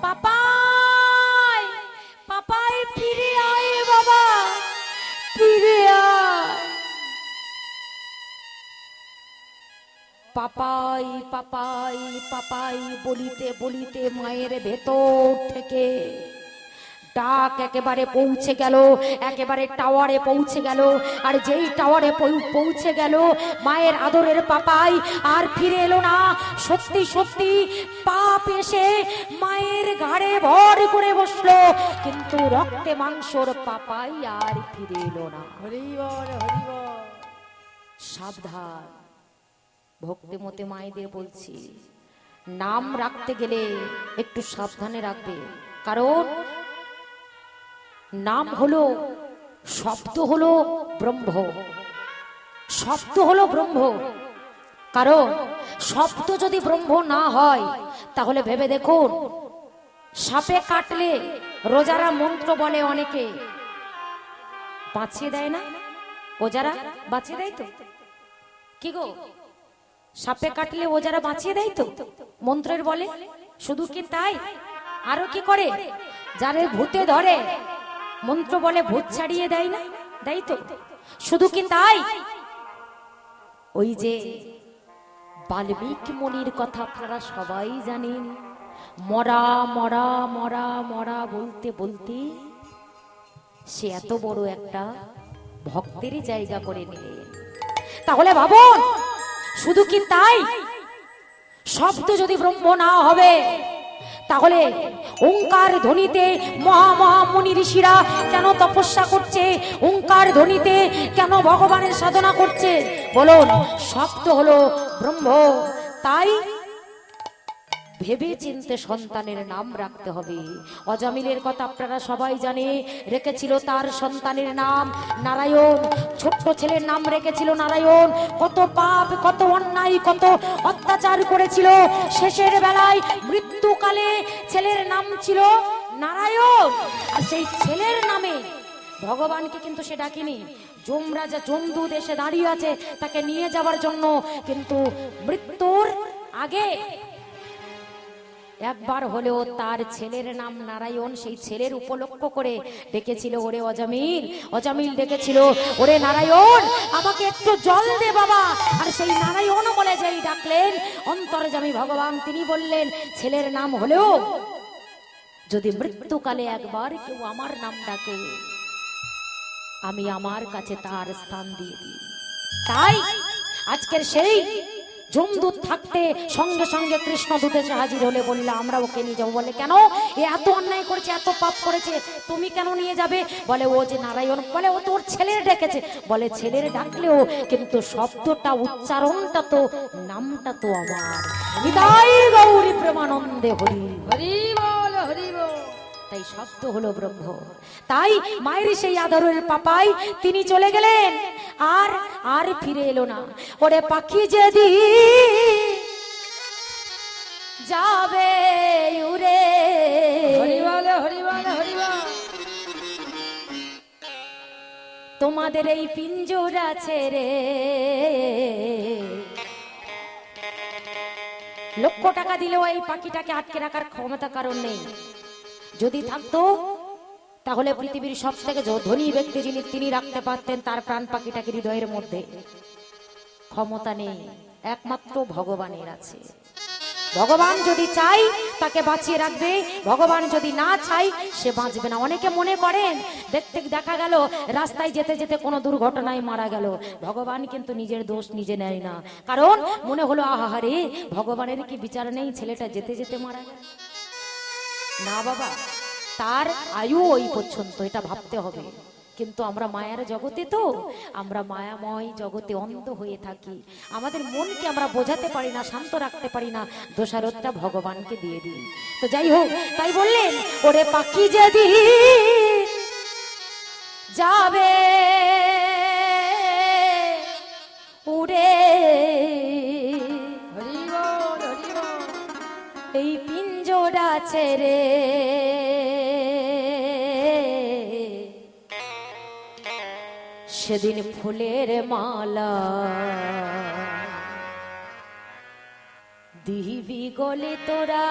পাপাই পাপাই ফিরে আয় বাবা, ফিরে আয়। পাপাই পাপাই পাপাই বলিতে বলিতে মায়ের ভেতর থেকে ডাক একেবারে পৌঁছে গেল, একেবারে টাওয়ারে পৌঁছে গেল। আর যেই টাওয়ারে পৌঁছে গেল মায়ের আদরের পাপাই আর ফিরে এলো না। সত্যি সত্যি পাপ এসে মায়ের ঘাড়ে ভর করে বসলো, কিন্তু রক্তে মাংসর পাপাই আর ফিরে এলো না। হরিবল হরিবল। সাবধান, ভক্তিমতী মায়েদের বলছি, নাম রাখতে গেলে একটু সাবধানে রাখবে। কারণ নাম হলো, শব্দ হলো ব্রহ্ম, শব্দ হলো ব্রহ্ম। কারণ শব্দ যদি ব্রহ্ম না হয় তাহলে ভেবে দেখুন, সাপে কাটলে রোজারা মন্ত্র বলে, অনেকে বাঁচিয়ে দেয় না? ওজারা বাঁচিয়ে দেয় তো? কি গো, সাপে কাটলে ওজারা বাঁচিয়ে দেয় তো মন্ত্রের বলে? শুধু কি তাই, আরো কি করে? যারে ভূতে ধরে মন্ত্র বলে ভূত ছাড়িয়ে দেয় না? দেয় তো। শুধু কি তাই, ওই যে বাল্মীকি মুনির কথা আপনারা সবাই জানেন, মরা মরা মরা মরা বলতে বলতে সে এত বড় একটা ভক্তেরই জায়গা করে নিলেন। তাহলে ভাবুন, শুধু কি তাই, শব্দ যদি ব্রহ্ম না হবে তাহলে ওঙ্কার ধ্বনিতে মহা মহা মুনি ঋষিরা কেন তপস্যা করছে? ওঙ্কার ধ্বনিতে কেন ভগবানের সাধনা করছে? বলুন, শব্দ হলো ব্রহ্ম। তাই ভেবে চিনতে সন্তানের নাম রাখতে হবে। অজামিলের কথা আপনারা সবাই জানে, রেখেছিল তার সন্তানের নাম নারায়ণ। ছোট্ট ছেলের নাম রেখেছিল নারায়ণ। কত পাপ, কত অন্যায়, কত অত্যাচার করেছিল, শেষের বেলায় মৃত্যুকালে ছেলের নাম ছিল নারায়ণ। আর সেই ছেলের নামে ভগবানকে কিন্তু সে ডাকেনি। যমরাজা যমদূত এসে দাঁড়িয়ে আছে তাকে নিয়ে যাওয়ার জন্য, কিন্তু মৃত্যুর আগে একবার হলেও তার ছেলের নাম নারায়ণ, সেই ছেলের উপলক্ষ করে ডেকেছিল, ওরে অজামিল, অজামিল ডেকেছিল, ওরে নারায়ণ আমাকে একটু জল দে বাবা। আর সেই নারায়ণ বলে যেই ডাকলেন অন্তর্যামী ভগবান, তিনি বললেন ছেলের নাম হলেও যদি মৃত্যুকালে একবার কেউ আমার নাম ডাকে আমি আমার কাছে তার স্থান দিয়ে দিই। তাই আজকের সেই যমদূত থাকতে সঙ্গে সঙ্গে কৃষ্ণদূত এসে হাজির হলে বললে আমরা ওকে নিয়ে যাবো। বলে কেন? এ এত অন্যায় করেছে, এত পাপ করেছে, তুমি কেন নিয়ে যাবে? বলে ও যে নারায়ণ, বলে ও তোর ছেলের ডেকেছে। বলে ছেলের ডাকলেও কিন্তু শব্দটা উচ্চারণটা তো নামটা তো আমার। নিতাই গৌরী প্রেমানন্দে হরি হরি বল হরি বল। তাই শব্দ হলো ব্রহ্ম। তাই মায়ের সেই আদরের পাপাই তিনি চলে গেলেন, আর আর ফিরে এলো না। ওরে পাখি যেদি যাবে উড়ে, হরি বল হরি বল হরি বল। তোমাদের এই পিঞ্জরা ছেড়ে, লক্ষ টাকা দিলেও এই পাখিটাকে আটকে রাখার ক্ষমতা কারণ নেই। যদি থাকতো তাহলে পৃথিবীর সব থেকে ধনী ব্যক্তি যিনি তিনি রাখতে পারতেন তার প্রাণ পাখিটাকে হৃদয়ের মধ্যে। ক্ষমতা নেই, একমাত্র ভগবানের আছে। ভগবান যদি চাই তাকে বাঁচিয়ে রাখবে, ভগবান যদি না চাই সে বাঁচবে না। অনেকে মনে করেন দেখতে দেখা গেল রাস্তায় যেতে যেতে কোনো দুর্ঘটনায় মারা গেল, ভগবান কিন্তু নিজের দোষ নিজে নেয় না। কারণ মনে হলো আহারে ভগবানের কি বিচার নেই, ছেলেটা যেতে যেতে মারা গেল। না বাবা, তার আয়ু ওই পর্যন্ত, এটা ভাবতে হবে। কিন্তু আমরা মায়ার জগতে, তো আমরা মায়াময় জগতে অন্ধ হয়ে থাকি, আমাদের মনকে আমরা বোঝাতে পারি না, শান্ত রাখতে পারি না, দোষারোধটা ভগবানকে দিয়ে দিই। তো যাই হোক, তাই বললেন ওরে পাখি যদি যাবে উড়ে, হরি বল হরি বল। এই পিঞ্জরা ছেড়ে, সেদিন ফুলের মালা দিবি গলে তোরা।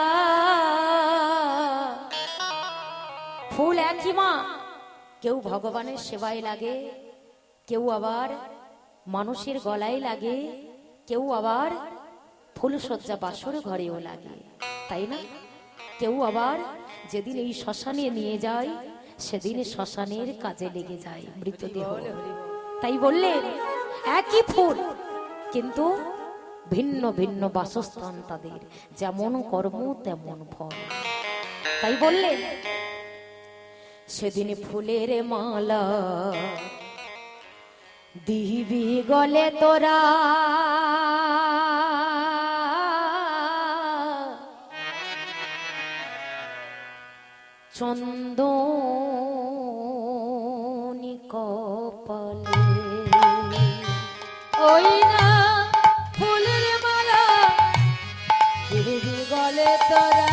ফুল একই মা, কেউ ভগবানের সেবায় লাগে, কেউ আবার মানুষের গলায় লাগে, কেউ আবার ফুলসজ্জা বাসর ঘরেও লাগে, তাই না? কেউ আবার যেদিন এই শ্মশানে নিয়ে যায় সেদিন শ্মশানের কাজে লেগে যায় মৃতদেহ। তাই বললেন একই ফুল কিন্তু ভিন্ন ভিন্ন বাসস্থান তাদের, যেমন কর্ম তেমন ফল। তাই বললেন সেদিন ফুলের মালা দিবি গলে তোরা, চন্দনী কপালে, ওই না ফুলের মালা দিবি গলে তোরা,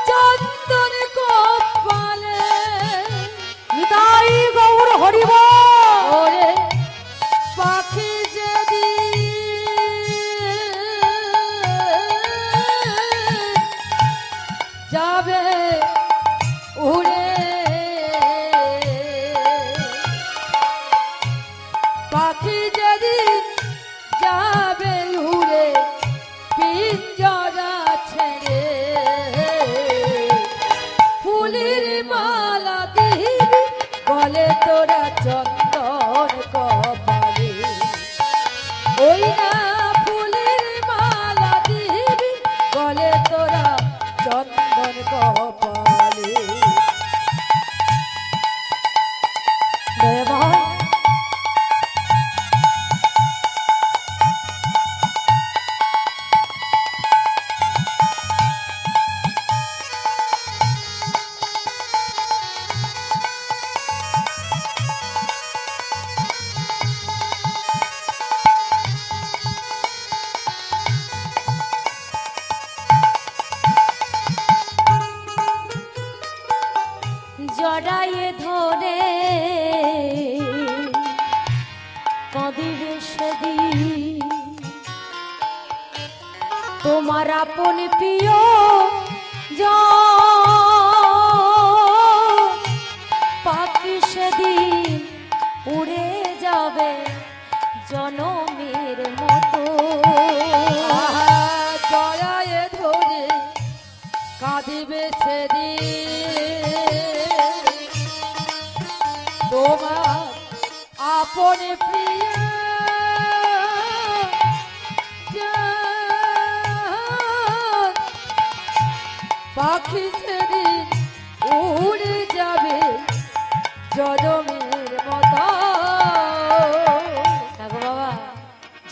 চন্দন কপালে। নিতাই গৌর হরি বল। ওরে পাখি যদি যাবে উড়ে, পাখি যদি যাবে উড়ে পিঞ্জরা ছেড়ে, ফুলের মালা দিবি বলে তোরা চন্দন কপালে। ওই না ফুলের মালা দিবি বলে তোরা চন্দন কপালে। দয়াময় জড়াইয়ে ধরে কদিবে সেদিন, তোমার আপন প্রিয় পাখি সেদিন উড়ে যাবে জনমের মতো। জড়ায়ে ধরে কাঁদিবে সেদিন তোমার আপন প্রিয় পাখি সেদিন উড়ে যাবে জনমের মতো। দেখো বাবা,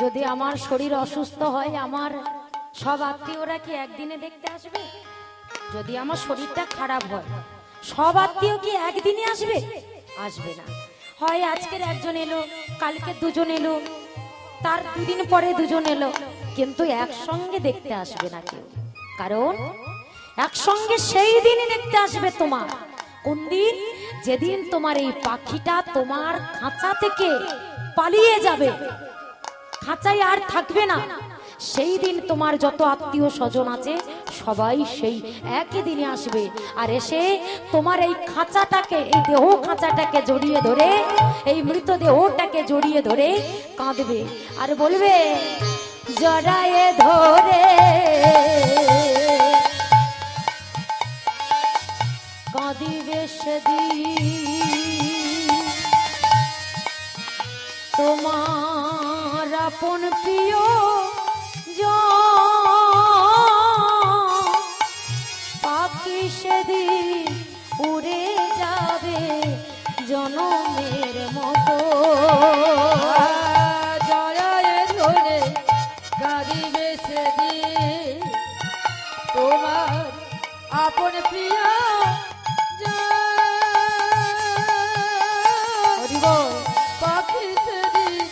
যদি আমার শরীর অসুস্থ হয় আমার সব আত্মীয়রা কি একদিনে দেখতে আসবে? যদি আমার শরীরটা খারাপ হয় সব আত্মীয় কি একদিনে আসবে? আসবে না। হয় আজকের একজন এলো, কালকে দুজন এলো, তার দুদিন পরে দুজন এলো, কিন্তু একসঙ্গে দেখতে আসবে না কেউ। কারণ একসঙ্গে সেই দিনই দেখতে আসবে তোমার। কোন দিন? যেদিন তোমার এই পাখিটা তোমার খাঁচা থেকে পালিয়ে যাবে, খাঁচায় আর থাকবে না, সেই দিন তোমার যত আত্মীয় স্বজন আছে সবাই সেই একই দিনে আসবে। আর এসে তোমার এই খাঁচাটাকে, এই দেহ খাঁচাটাকে জড়িয়ে ধরে, এই মৃতদেহটাকে জড়িয়ে ধরে কাঁদবে আর বলবে জড়ায়ে ধরে কাঁদিবে সেদিন তোমার আপন প্রিয় পাখি সেদিন উড়ে যাবে জনমের মতো। জড়ায়ে ধরে কাঁদিবে সেদিন তোমার আপন প্রিয় পাখি সেদিন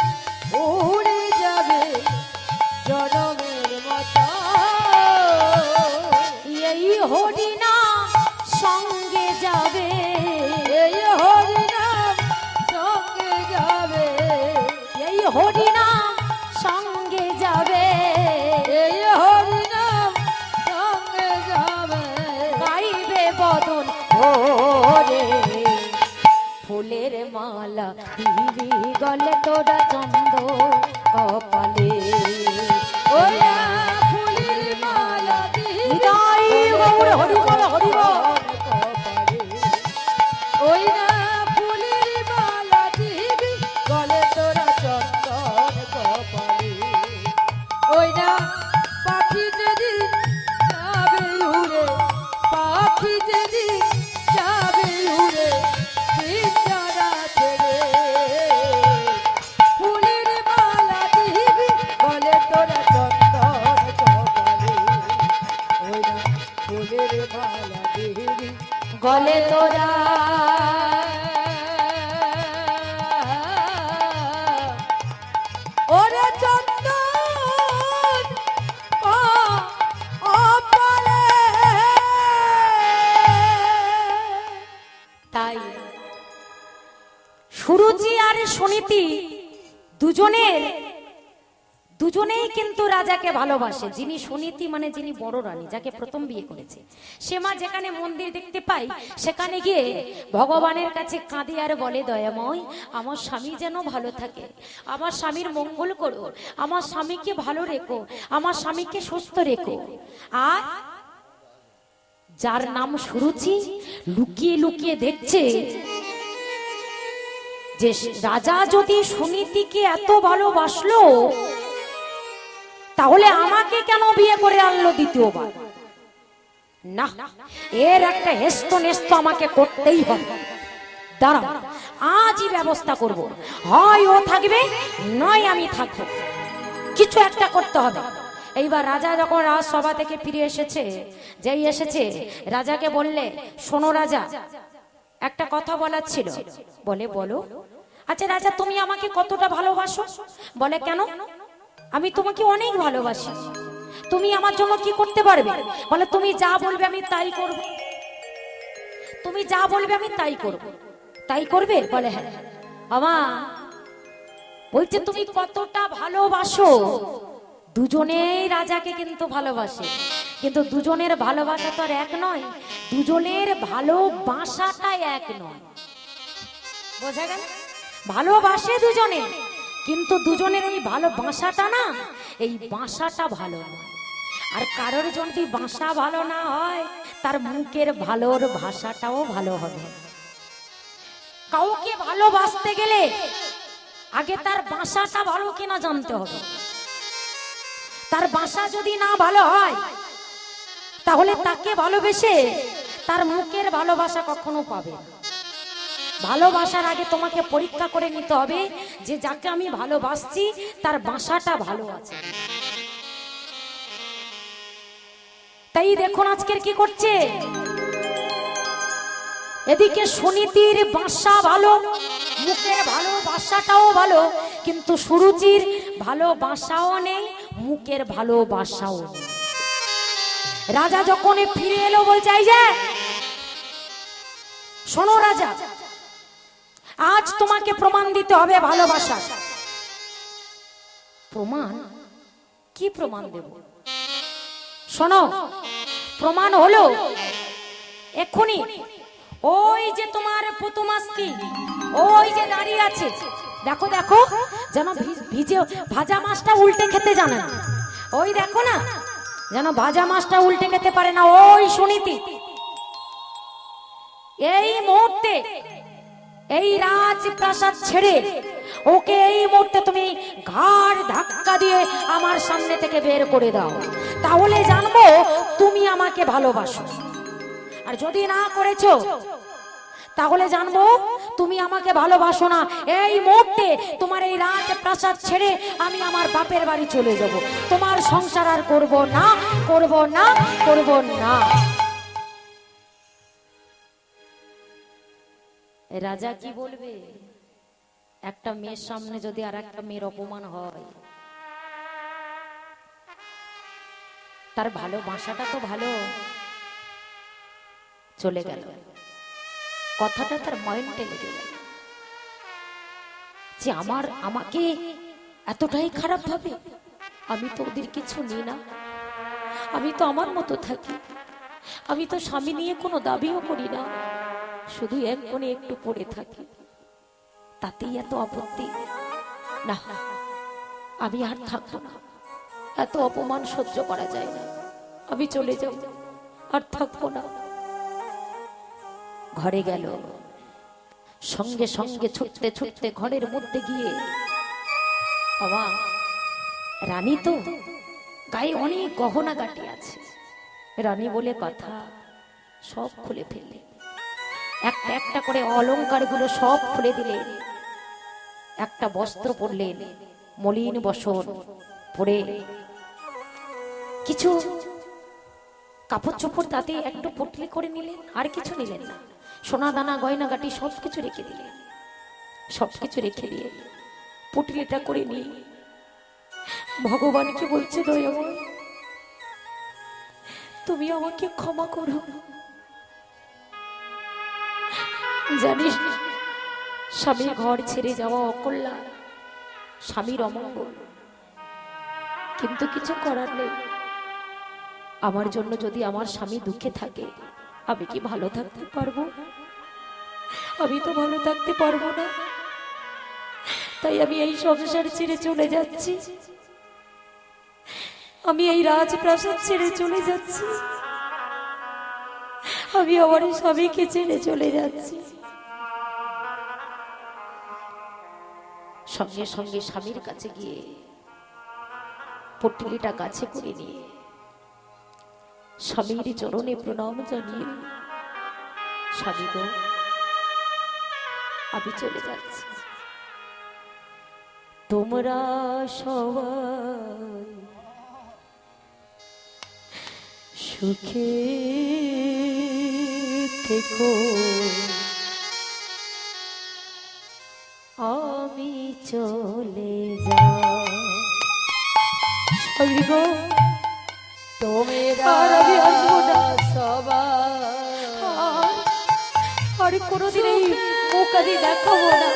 উড়ে যাবে জনমের মতো। এই হরিনা সঙ্গে যাবে, এই হরিনাম সঙ্গে যাবে, এই হরিনাম সঙ্গে যাবে, এই হরিনাম সঙ্গে যাবে। গাইবে বদন ভরে ফুলের মালা দিবি গলে তোরা চন্দ কপালে। ওই না ফুলের মালা দিবি হরিবল হরিবল। ওই না ফুলের মালা দিবি গলে তোরা চন্দন কপালে। ওই না পাখি যেদিন যাবে উড়ে, পাখি যেদিন যাবে উড়ে পিঞ্জরা ছেড়ে, ফুলের মালা দিবি গলে তোরা চন্দন কপালে। ওই না ফুলের মালা দিবি গলে তোরা ওরে চন্দন কপালে। তাই সুরুচি আর সুনীতি দুজনেই কিন্তু রাজাকে ভালোবাসে। যিনি সুনীতি মানে যিনি বড় রানী, যাকে প্রথম বিয়ে করেছে, সে মা যেখানে মন্দির দেখতে পাই সেখানে গিয়ে ভগবানের কাছে কাঁদে আর বলে দয়াময় আমার স্বামী যেন ভালো থাকে, আমার স্বামীর মঙ্গল করো, আমার স্বামীকে ভালো রেখো, আমার স্বামীকে সুস্থ রেখো। আর যার নাম সুরুচি লুকিয়ে লুকিয়ে দেখছে যে রাজা যদি সুনীতিকে এত ভালোবাসলো তাহলে আমাকে কেন বিয়ে করে আনলো দ্বিতীয়বার? না, এর একটা হেস্ত নেস্ত আমাকে করতেই হবে। দাঁড়াও, আজই ব্যবস্থা করব। হয় ও থাকবে নয় আমি থাকবো, কিছু একটা করতে হবে। এইবার রাজা যখন রাজসভা থেকে ফিরে এসেছে, যেই এসেছে রাজাকে বললে শোনো রাজা, একটা কথা বলার ছিল। বলে বলো। আচ্ছা রাজা, তুমি আমাকে কতটা ভালোবাসো? বলে কেন? আমি তোমাকে অনেক ভালোবাসি। তুমি আমার জন্য কি করতে পারবে? বলে তুমি যা বলবে আমি তাই করব। তুমি যা বলবে আমি তাই করব। তাই করবে? বলে হ্যাঁ। আমা বলছে তুমি কতটা ভালোবাসো দুজনেই রাজাকে কিন্তু ভালোবাসে, কিন্তু দুজনের ভালোবাসা তো আর এক নয়, দুজনের ভালোবাসাটাই এক নয়। বোঝা গেল? ভালোবাসে দুজনে, কিন্তু দুজনের এই ভালোবাসাটা না, এই বাসাটা ভালো নয়। আর কারোর যদি বাসা ভালো না হয়, তার মুখের ভালোর ভাষাটাও ভালো হবে। কাউকে ভালোবাসতে গেলে আগে তার বাসাটা ভালো কিনা জানতে হবে। তার বাসা যদি না ভালো হয়, তাহলে তাকে ভালোবেসে তার মুখের ভালোবাসা কখনো পাবে না। ভালোবাসার আগে তোমাকে পরীক্ষা করে নিতে হবে যে যাকে আমি ভালোবাসছি তার বাসাটা ভালো আছে। তাই দেখুন আজকের কি করছে, এদিকে সুনীতির বাসা ভালো, মুখের ভালোবাসাটাও ভালো, কিন্তু সুরুচির ভালোবাসাও নেই, মুখের ভালোবাসাও নেই। রাজা যখন ফিরে এলো বলছে, এই যে শোনো রাজা, আজ তোমাকে প্রমাণ দিতে হবে ভালোবাসা। প্রমাণ? কি প্রমাণ দেব? শোনো, প্রমাণ হলো এক্ষুনি ওই যে তোমার প্রথমা স্ত্রী, ওই যে দাঁড়িয়ে আছে, দেখো দেখো, যেন ভিজে ভাজা মাছটা উল্টে খেতে জানে না। ওই দেখো না, যেন ভাজা মাছটা উল্টে খেতে পারে না, ওই সুনীতি। এই মুহূর্তে এই রাজপ্রাসাদ ছেড়ে ওকে এই মুহূর্তে তুমি ঘাড় ধাক্কা দিয়ে আমার সামনে থেকে বের করে দাও, তাহলে জানবো তুমি আমাকে ভালোবাসো। আর যদি না করেছো, তাহলে জানবো তুমি আমাকে ভালোবাসো না। এই মুহূর্তে তোমার এই রাজপ্রাসাদ ছেড়ে আমি আমার বাপের বাড়ি চলে যাব, তোমার সংসার আর করব না, করব না, করব না। রাজা কি বলবে? একটা মেয়ের সামনে যদি আর একটা মেয়ের অপমান হয়, তার ভালোবাসাটা তো ভালো চলে গেল, কথাটা তার মাইন্ডে লেগে গেল যে আমাকে এতটাই খারাপ ভাবে, আমি তো ওদের কিছু নিই না, আমি তো আমার মতো থাকি, আমি তো স্বামী নিয়ে কোনো দাবিও করি না, শুধু এক কোণে একটু পড়ে থাকি, তাতেই এত আপত্তি। না, আমি আর থাকবো না, এত অপমান সহ্য করা যায় না, আমি চলে যাব, আর থাকবো না। ঘরে গেল, সঙ্গে সঙ্গে ছুটতে ছুটতে ঘরের মধ্যে গিয়ে, বাবা রানী তো গায়ে অনেক গহনা গাটি আছে, রানী বলে কথা, সব খুলে ফেললে, একটা একটা করে অলংকার গুলো সব খুলে দিলেন, একটা বস্ত্র পরলেন, মলিন বসন পরে কিছু কাপড় চোপড় তাতে একটু পটলি করে নিলেন, আর কিছু নিলেন না, সোনা দানা গয়নাগাটি সবকিছু রেখে দিলেন। সবকিছু রেখে দিয়ে পুটলিটা করে নিয়ে ভগবানকে বলছে, দয়াময় তুমি আমাকে ক্ষমা করো, জানিস স্বামীর ঘর ছেড়ে যাওয়া অকল্যাণ, স্বামীর অমঙ্গল, কিন্তু কিছু করার নেই। আমার জন্য যদি আমার স্বামী দুঃখে থাকে, আমি কি ভালো থাকতে পারবো? আমি তো ভালো থাকতে পারবো না, তাই আমি এই সংসার ছেড়ে চলে যাচ্ছি, আমি এই রাজপ্রাসাদ ছেড়ে চলে যাচ্ছি, আমি আমার স্বামীকে ছেড়ে চলে যাচ্ছি। সঙ্গে সঙ্গে স্বামীর কাছে গিয়ে পটলিটা কাছে করে নিয়ে স্বামীর চরণে প্রণাম জানিয়ে, স্বামী গো আমি চলে যাচ্ছি, তোমরা সবাই সুখে থেকো, আমি চলে যাই। স্বামী গো আর আমি আসবো না, আর কোনোদিন এই মুখ আমি দেখাবো না।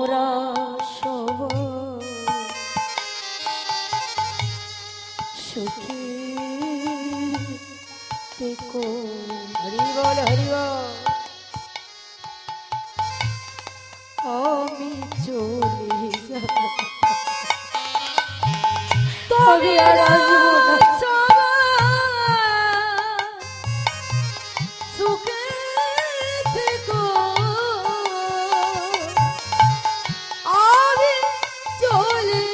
তোমরা সবাই সুখী থেকো। হরি বল হরি বল। আমি চলে যাব, তবে আর আসবো না। সুখে থেকো, আমি চলে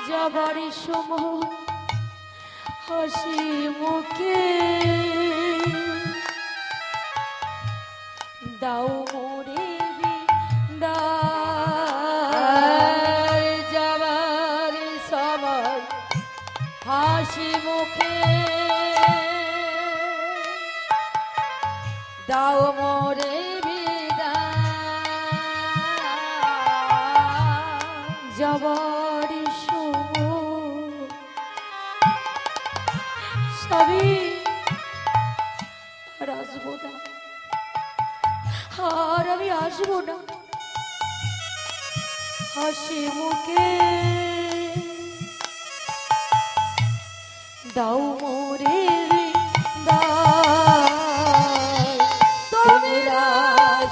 যাবার সময় হাসি মুখে দাও মোরে বিদায়। যাবার সময় হাসি মুখে দাও মোরে বিদায়। যাবার সময় সবই আর আসবো না, আর আমি আসবো না। হাসি মুখে দাও মোরে বিদায়। তোমরা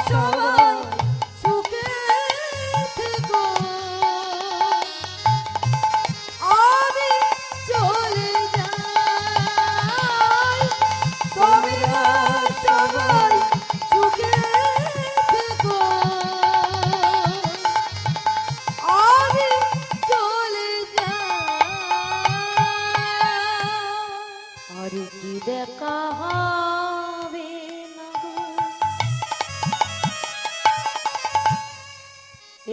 সবাই সুখে থেকো, আমি চলে যাই। তোমরা সবাই সুখে থেকো, আমি চলে যাই। আর কি দেখা হবে না গো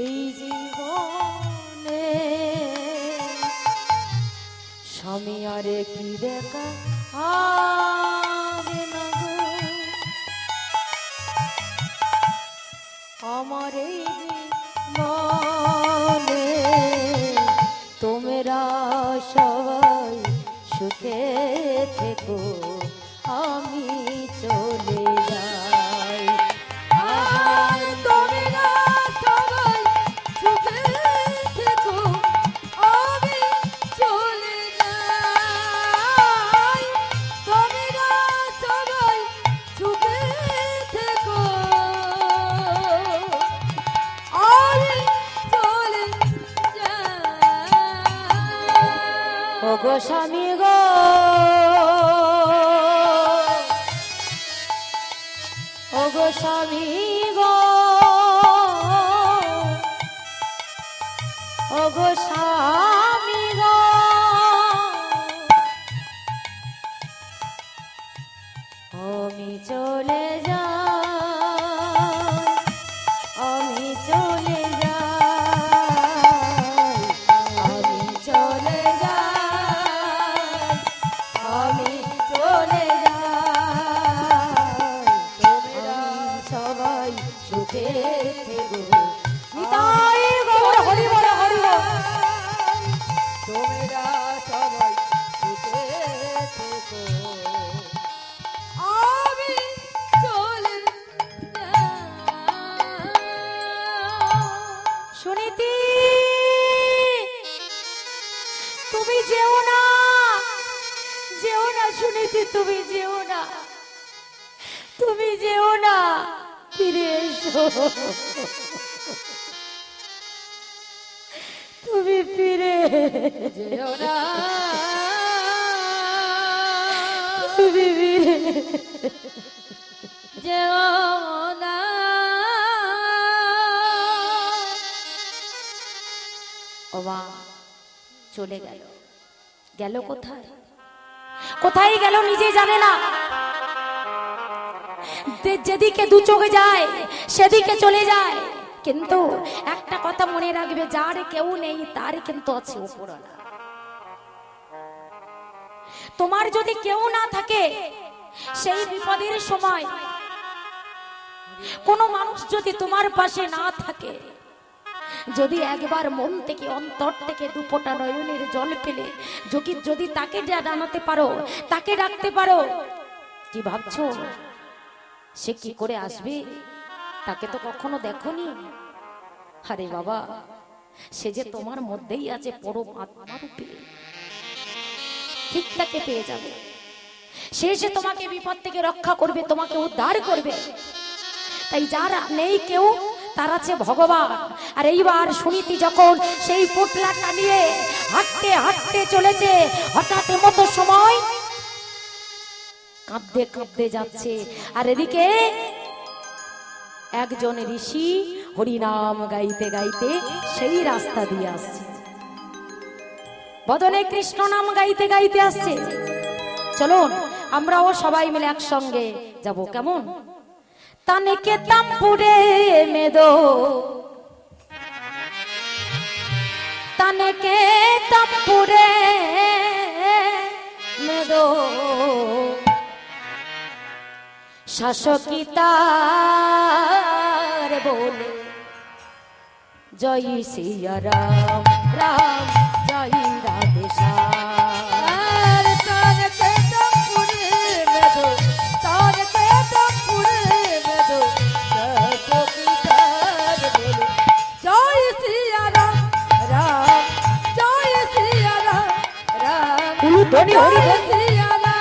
এই জীবনে, স্বামী আরে কি দেখা হবে না গো আমার এই জীবনে। তোমরা সবাই সুখে থেকো, আমি চলে যাই। আর তোমরা সবাই সুখে থেকো, আমি চলে যাই। তোমরা সবাই সুখে থেকো, আমি চলে যাই। ওগো স্বামী গো, ওগো স্বামী গো, ওগো স্বামী গো, আমি চলে যাই, আমি চলে যাই, আমি চলে যাই, আমি চলে যাই। তোমরা সবাই সুখে থেকো। নিতাই গৌর হরি বল হরি বল। তোমরা সবাই সুখে থেকো, আমি চলে যাই। সুনীতি, তুমি যেও না, যেও না সুনীতি, তুমি যেও না, তুমি যেও না, ফিরে এসো, তুমি ফিরে যেও না, তুমি ফিরে যেও না। ও মা চলে গেল, গেল কোথায়, কোথায় গেল নিজেই জানে না। যেদিকে দু চোখে যায় সেদিকে চলে যায়, কিন্তু একটা কথা মনে রাখবে, যার কেউ নেই তার কিন্তু আছে উপরওয়ালা। তোমার যদি কেউ না থাকে সেই বিপদের সময়, কোনো মানুষ যদি তোমার পাশে না থাকে, যদি একবার মন থেকে অন্তর থেকে দুপোটা নয়নের জল পেলে যদি তাকে জানাতে পারো, তাকে ডাকতে পারো, কি ভাবছো সে কি করে আসবে? তাকে তো কখনো দেখোনি। আরে বাবা, সে যে তোমার মধ্যেই আছে পরম আত্মা রূপে, ঠিক তাকে পেয়ে যাবে। সে যে তোমাকে বিপদ থেকে রক্ষা করবে, তোমাকে উদ্ধার করবে। তাই যারা নেই কেউ, তার আছে ভগবান। আর এইবার সুনীতি যখন সেই পোটলাটা নিয়ে হাঁটতে হাঁটতে চলেছে, হঠাৎ মতো সময় কাঁদতে কাঁদতে যাচ্ছে। আর এদিকে একজন ঋষি হরিনাম গাইতে গাইতে সেই রাস্তা দিয়ে আসছে, বদনে কৃষ্ণ নাম গাইতে গাইতে আসছে। চলুন আমরাও সবাই মিলে একসঙ্গে যাব, কেমন? তানেকে তামপুরে মেদো, তানেকে তামপুরে মেদো, শাসকিতার বলে জয় সিয়া রাম, রাম জয় রাধে শ্যাম। আর তারকে তপুরে মেদো, তারকে তপুরে মেদো, শাসকিতার বলে জয় সিয়া রাম, রাম জয় সিয়া রাম, রাম উলুধ্বনি হরি জয় বল। সিয়া রাম।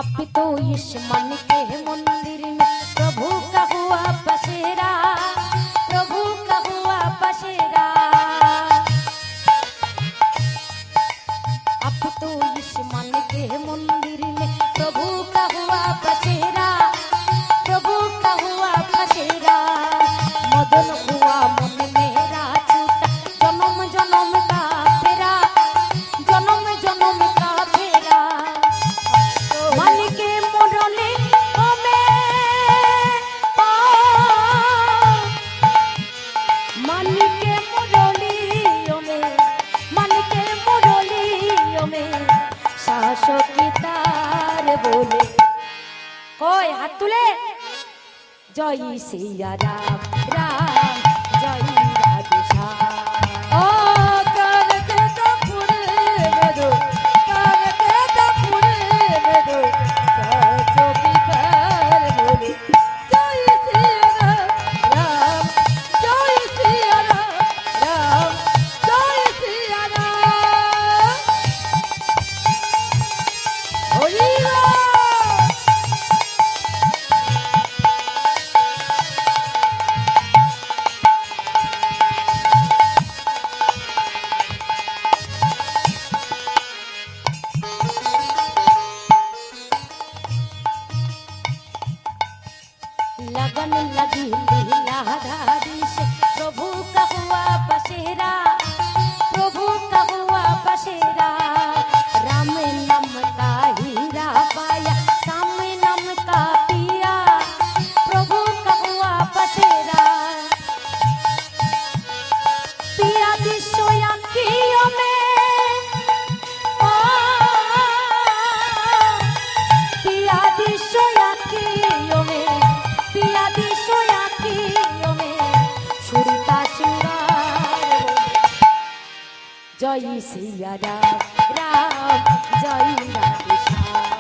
अब तो इस मन के मंदिर में प्रभु का हुआ बसेरा, प्रभु का हुआ बसेरा। अब तो इस मन के मंदिर में प्रभु का हुआ बसेरा, प्रभु का हुआ बसेरा। मदन हुआ मन मेरा छूटा, जन्म जन्म का फेरा, जन्म जन्म का फेरा। मन के मुरली में मन के मुरलियों में, मन के मुरलियों में शासकितार बोले। कोई हाथ तुले, जय सिया राम, राम जय राधे श्याम। ও তারকে তপুরে মেদো, তারকে তপুরে মেদো, শাসকিতার বলে জয় সিয়া রাম, রাম জয় সিয়া রাম, রাম জয় সিয়া রাম। হরি বল। लगन लगी लीलाधारी से प्रभु का हुआ बसेरा, प्रभु का हुआ बसेरा। राम नाम का हीरा पाया, श्याम नाम का पिया, प्रभु का हुआ बसेरा। पिया विश्व आँखियों में, ओ, पिया विश्व आँखियों में, पिया विश्व आँखियों में सुरता सुरार। जय सिया राम, राम जय राधे श्याम।